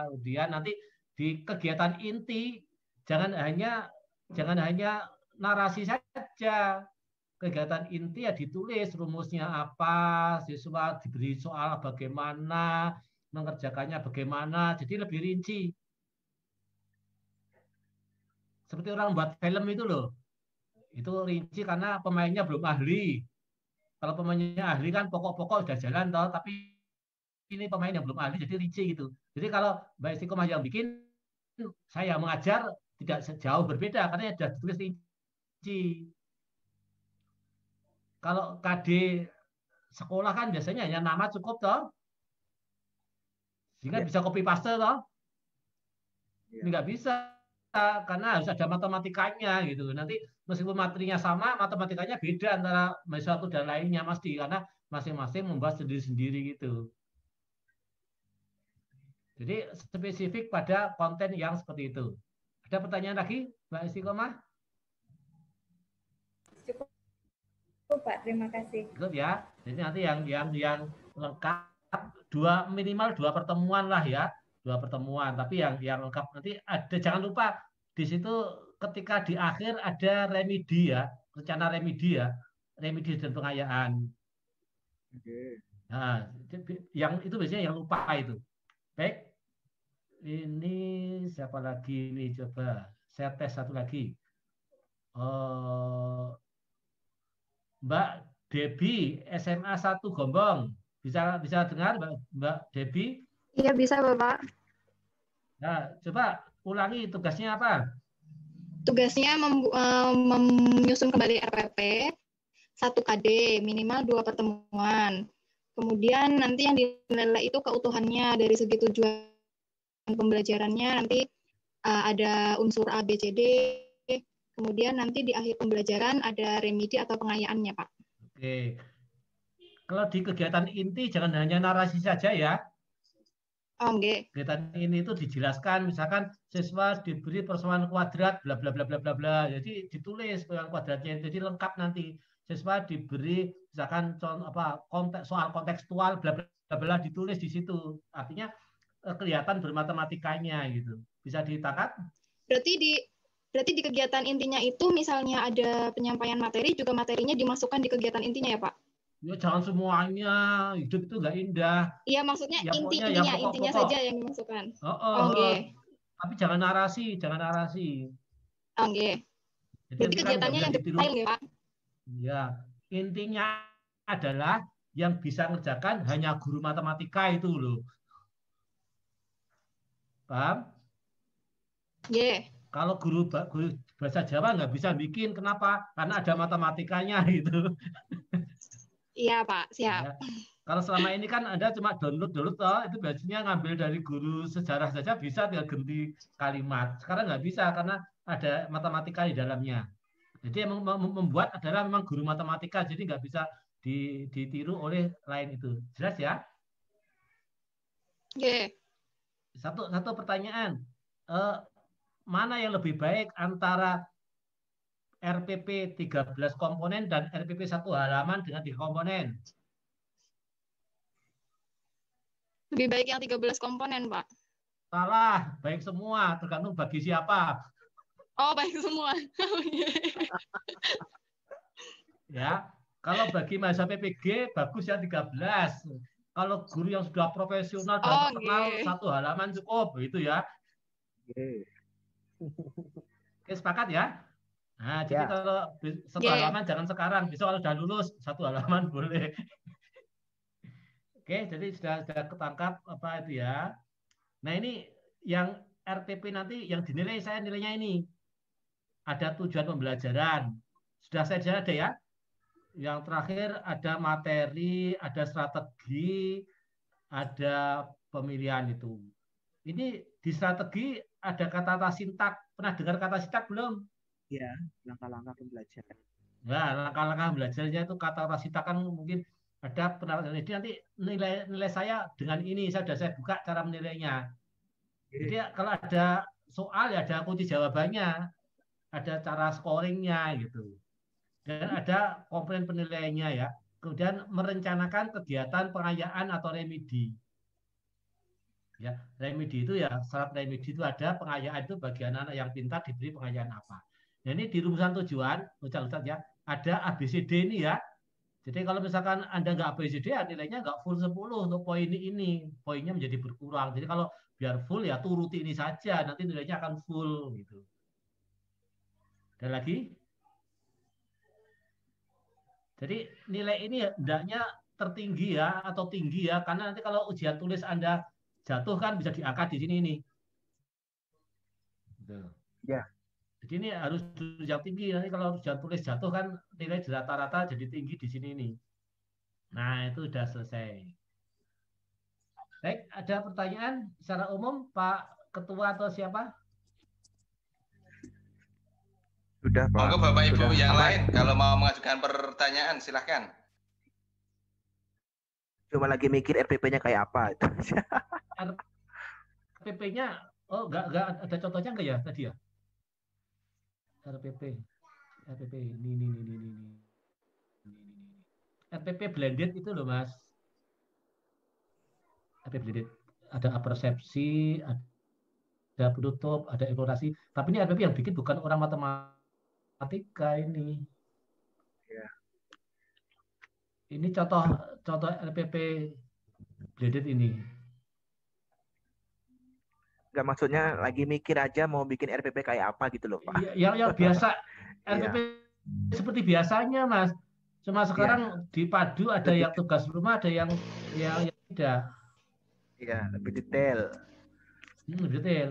Kemudian nanti di kegiatan inti jangan hanya narasi saja. Kegiatan inti ya ditulis rumusnya apa, siswa diberi soal bagaimana, mengerjakannya bagaimana, jadi lebih rinci. Seperti orang buat film itu loh, itu rinci karena pemainnya belum ahli. Kalau pemainnya ahli kan pokok-pokok sudah jalan toh, tapi ini pemain yang belum ahli jadi rinci gitu. Jadi kalau Mbak Istiqomah yang bikin, saya mengajar tidak jauh berbeda karena sudah ditulis rinci. Kalau KD sekolah kan biasanya hanya nama cukup toh, sehingga bisa copy paste toh. Ini nggak bisa karena harus ada matematikanya gitu. Nanti meskipun materinya sama, matematikanya beda antara satu dan lainnya pasti karena masing-masing membahas sendiri-sendiri gitu. Jadi spesifik pada konten yang seperti itu. Ada pertanyaan lagi, Mbak Istiqomah? Cukup, Pak. Terima kasih. Cukup ya. Jadi nanti yang lengkap minimal 2 pertemuan lah ya. 2 pertemuan. Tapi yang lengkap nanti ada, jangan lupa di situ ketika di akhir ada remedi ya, rencana remedi ya, remedi dan pengayaan. Nah, yang itu biasanya yang lupa itu. Baik. Ini siapa lagi ini, coba saya tes satu lagi. Mbak Debbie SMA 1 Gombong. Bisa dengar Mbak Debbie? Iya, bisa Bapak. Nah, coba ulangi tugasnya apa? Tugasnya menyusun kembali RPP 1 KD, minimal 2 pertemuan. Kemudian nanti yang dinilai itu keutuhannya dari segi tujuan pembelajarannya, nanti ada unsur A, B, C, D. Kemudian nanti di akhir pembelajaran ada remedi atau pengayaannya, Pak. Oke. Kalau di kegiatan inti jangan hanya narasi saja ya. Oke. Kegiatan ini itu dijelaskan, misalkan siswa diberi persamaan kuadrat, bla bla bla bla bla bla. Jadi ditulis persamaan kuadratnya, jadi lengkap nanti. Siswa diberi misalkan soal kontekstual, bla bla bla, ditulis di situ. Artinya kelihatan bermatematikanya gitu. Bisa ditangkap? Berarti di kegiatan intinya itu misalnya ada penyampaian materi, juga materinya dimasukkan di kegiatan intinya ya, Pak? Ya jangan semuanya, hidup itu nggak indah. Iya, maksudnya ya, intinya saja yang dimasukkan. Oke. Tapi jangan narasi. Oke. Jadi kegiatannya yang detail ya, Pak? Ya, intinya adalah yang bisa ngerjakan hanya guru matematika itu loh. Paham? Yeah. Kalau guru bahasa Jawa nggak bisa bikin, kenapa? Karena ada matematikanya gitu. Iya Pak, siap. Ya. Kalau selama ini kan Anda cuma download toh, itu biasanya ngambil dari guru sejarah saja bisa, tinggal ganti kalimat. Sekarang nggak bisa karena ada matematika di dalamnya. Jadi yang membuat adalah memang guru matematika, jadi nggak bisa ditiru oleh lain itu. Jelas ya? Yeah. Satu pertanyaan. Mana yang lebih baik antara RPP 13 komponen dan RPP 1 halaman dengan 3 komponen? Lebih baik yang 13 komponen, Pak. Salah, baik semua, tergantung bagi siapa. Oh, baik semua. Ya, kalau bagi mahasiswa PPG bagus ya 13. Kalau guru yang sudah profesional dan terkenal 1 halaman cukup, begitu ya. Oke, sepakat ya? Nah, jadi kalau 1 halaman jangan sekarang, besok kalau sudah lulus 1 halaman boleh. Oke, jadi sudah ketangkap apa itu ya. Nah, ini yang RPP nanti yang dinilai saya nilainya ini. Ada tujuan pembelajaran. Sudah saya jelaskan ada ya. Yang terakhir ada materi, ada strategi, ada pemilihan itu. Ini di strategi ada kata-kata sintak. Pernah dengar kata sintak belum? Ya, langkah-langkah pembelajaran. Nah, langkah-langkah belajarnya itu kata-kata sintak kan mungkin ada penerapan. Jadi nanti nilai saya dengan ini saya buka cara menilainya. Jadi kalau ada soal ya ada kunci jawabannya. ada cara scoringnya gitu. Dan ada komponen penilaiannya ya. Kemudian merencanakan kegiatan pengayaan atau remedi. Ya, remedi itu ya, syarat remedi itu ada pengayaan itu bagi anak-anak yang pintar diberi pengayaan apa. Nah ini di rumusan tujuan, Ustaz ya, ada ABCD ini ya. Jadi kalau misalkan Anda nggak ABCD, ya nilainya nggak full 10 untuk poin ini. Poinnya menjadi berkurang. Jadi kalau biar full ya turuti ini saja, nanti nilainya akan full gitu. Ada lagi? Jadi nilai ini hendaknya tertinggi ya atau tinggi ya, karena nanti kalau ujian tulis Anda jatuh kan bisa diangkat di sini nih. Ya. Jadi ini harus yang tinggi, nanti kalau ujian tulis jatuh kan nilai rata-rata jadi tinggi di sini nih. Nah itu sudah selesai. Baik, ada pertanyaan secara umum Pak Ketua atau siapa? Sudah Pak. Monggo Bapak Ibu Sudah. yang Aman. lain kalau mau mengajukan pertanyaan silahkan. Cuma lagi mikir RPP-nya kayak apa itu. RPP-nya, oh nggak ada contohnya nggak ya tadi ya? RPP ini. RPP blended itu loh Mas. RPP blended ada apersepsi, ada penutup, ada eksplorasi. Tapi ini RPP yang bikin bukan orang matematika ini. Ya. Ini contoh RPP blended ini. Nggak, maksudnya lagi mikir aja mau bikin RPP kayak apa gitu loh Pak. Yang biasa RPP seperti biasanya Mas. Cuma sekarang dipadu, ada lebih yang tugas rumah, ada yang tidak. Iya, lebih detail. Lebih detail.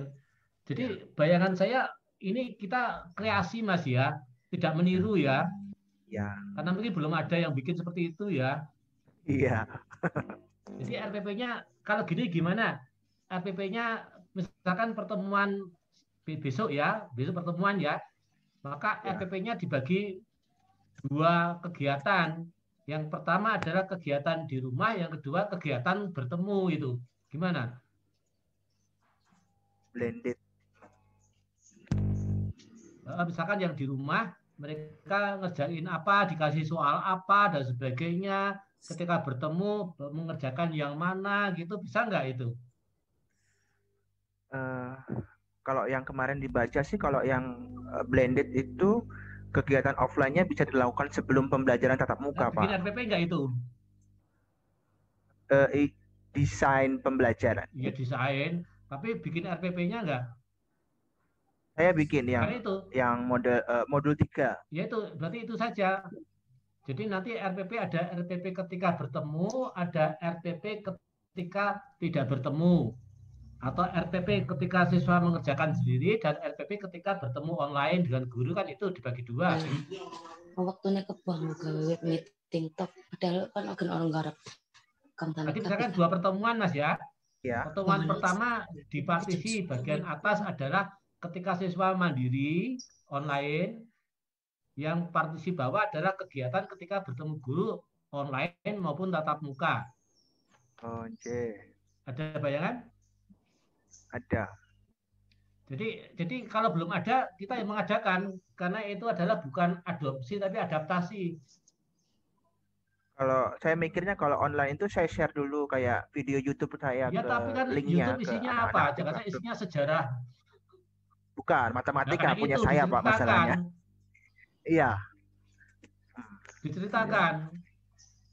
Jadi bayangan saya ini kita kreasi Mas ya, tidak meniru ya. Iya. Karena mungkin belum ada yang bikin seperti itu ya. Iya. Jadi RPP-nya kalau gini gimana? RPP-nya misalkan pertemuan besok ya, besok pertemuan ya. Maka RPP-nya dibagi 2 kegiatan. Yang pertama adalah kegiatan di rumah, yang kedua kegiatan bertemu itu. Gimana? Blended. Misalkan yang di rumah mereka ngerjain apa, dikasih soal apa dan sebagainya. Ketika bertemu mengerjakan yang mana gitu, bisa nggak itu? Kalau yang kemarin dibaca sih, kalau yang blended itu kegiatan offline-nya bisa dilakukan sebelum pembelajaran tatap muka, Pak. Bikin RPP nggak itu? Desain pembelajaran. Iya, desain. Tapi bikin RPP-nya nggak? Saya bikin yang modul 3. Ya itu, berarti itu saja. Jadi nanti RPP ada RPP ketika bertemu, ada RPP ketika tidak bertemu. Atau RPP ketika siswa mengerjakan sendiri dan RPP ketika bertemu online dengan guru, kan itu dibagi 2. Waktunya kebang meeting top padahal kan orang garap. Tadi misalkan 2 pertemuan Mas ya. Pertemuan pertama di partisi bagian atas adalah ketika siswa mandiri online, yang partisi bawah adalah kegiatan ketika bertemu guru online maupun tatap muka. Ada bayangan? Ada. Jadi kalau belum ada, kita yang mengadakan, karena itu adalah bukan adopsi tapi adaptasi. Kalau saya mikirnya kalau online itu saya share dulu kayak video YouTube saya ya, tapi kan linknya. YouTube isinya apa? Jangan saya isinya sejarah. Bukan, matematika punya saya Pak masalahnya. Iya. Diceritakan.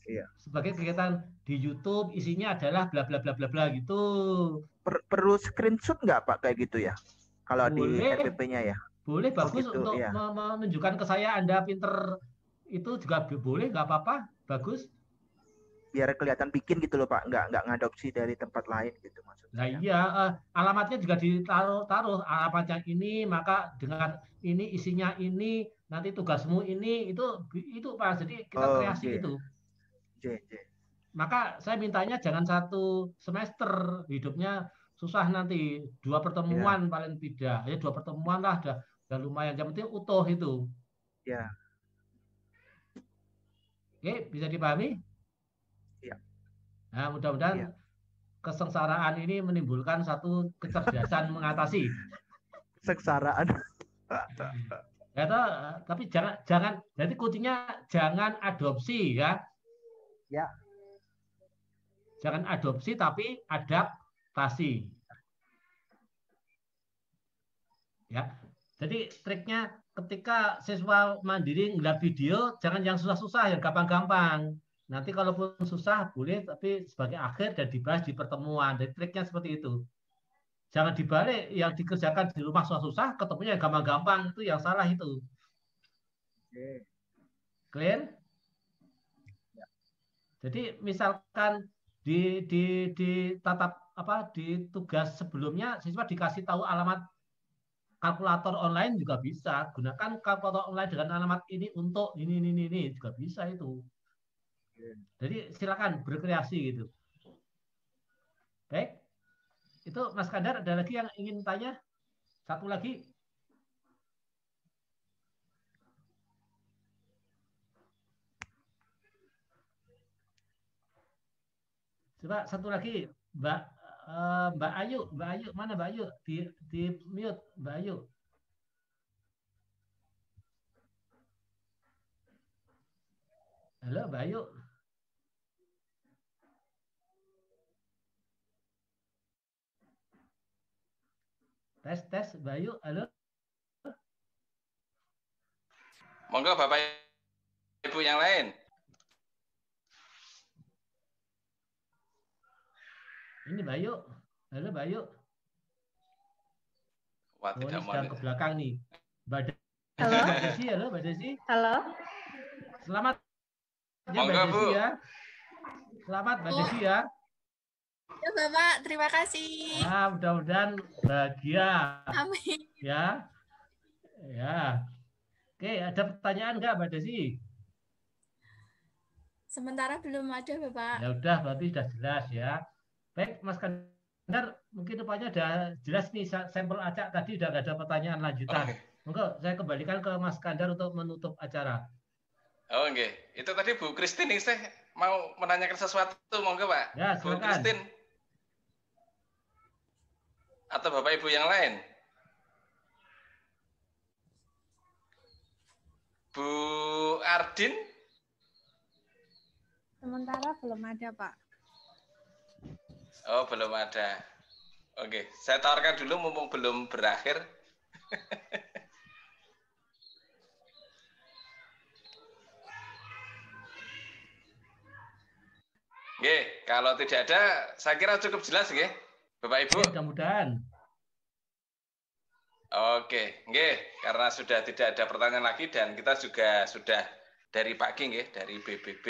Iya. Sebagai kegiatan di YouTube isinya adalah bla bla bla bla bla gitu. Perlu screenshot nggak Pak kayak gitu ya? Kalau di RPP-nya ya? Boleh, bagus gitu, untuk menunjukkan ke saya Anda pinter, itu juga boleh, nggak apa-apa, bagus. Biar kelihatan bikin gitu loh Pak, nggak ngadopsi dari tempat lain gitu maksudnya. Nah iya, alamatnya juga ditaruh alamat yang ini, maka dengan ini isinya ini, nanti tugasmu ini, itu Pak, jadi kita kreasi itu. Maka saya mintanya jangan 1 semester, hidupnya susah nanti, 2 pertemuan paling tidak, ya 2 pertemuan lah, udah lumayan, yang penting utuh itu. Ya. Oke, bisa dipahami? Ya. Nah, mudah-mudahan kesengsaraan ini menimbulkan satu kecerdasan mengatasi. Kesengsaraan. Tapi jangan jadi kuncinya jangan adopsi ya. Ya. Jangan adopsi tapi adaptasi. Ya. Jadi triknya ketika siswa mandiri ngeliat video jangan yang susah-susah, yang gampang-gampang. Nanti kalaupun susah boleh tapi sebagai akhir dan dibahas di pertemuan. Jadi triknya seperti itu. Jangan dibalik, yang dikerjakan di rumah susah-susah, ketemunya yang gampang-gampang, itu yang salah itu. Clear? Ya. Jadi misalkan di tatap di tugas sebelumnya siswa dikasih tahu alamat kalkulator online juga bisa. Gunakan kalkulator online dengan alamat ini untuk ini juga bisa itu. Jadi silakan berkreasi gitu. Baik. Itu Mas Kandar, ada lagi yang ingin tanya? Satu lagi. Coba satu lagi, Mbak Ayu, mana Mbak Ayu? Di mute, Mbak Ayu. Halo, Mbak Ayu. Tes, Mbak Ayu, halo. Monggo Bapak Ibu yang lain. Ini Mbak Ayu. Halo Mbak Ayu. Wah, tidak mau. Sedang ke belakang nih. Mbak Desi, halo Mbak Desi. Halo. Selamat ya Monggo, Mbak Desi Bu. ya. Selamat Mbak Desi ya. Ya Bapak, terima kasih. Mudah-mudahan bahagia. Amin. Ya. Ya. Oke, ada pertanyaan nggak Mbak Desi? Sementara belum ada Bapak. Ya udah, berarti sudah jelas ya. Baik, Mas Kandar, mungkin rupanya udah jelas nih sampel acak tadi udah nggak ada pertanyaan lanjutan. Monggo saya kembalikan ke Mas Kandar untuk menutup acara. Oh, enggak. Itu tadi Bu Christine saya mau menanyakan sesuatu, monggo Pak. Ya, Bu silakan. Christine. Atau Bapak Ibu yang lain? Bu Ardin? Sementara belum ada, Pak. Oh, belum ada. Oke, saya tawarkan dulu mumpung belum berakhir. Oke, kalau tidak ada, saya kira cukup jelas, nggih, Bapak Ibu. Mudah-mudahan. Oke, nggih, karena sudah tidak ada pertanyaan lagi dan kita juga sudah dari pagi, nggih, dari BBB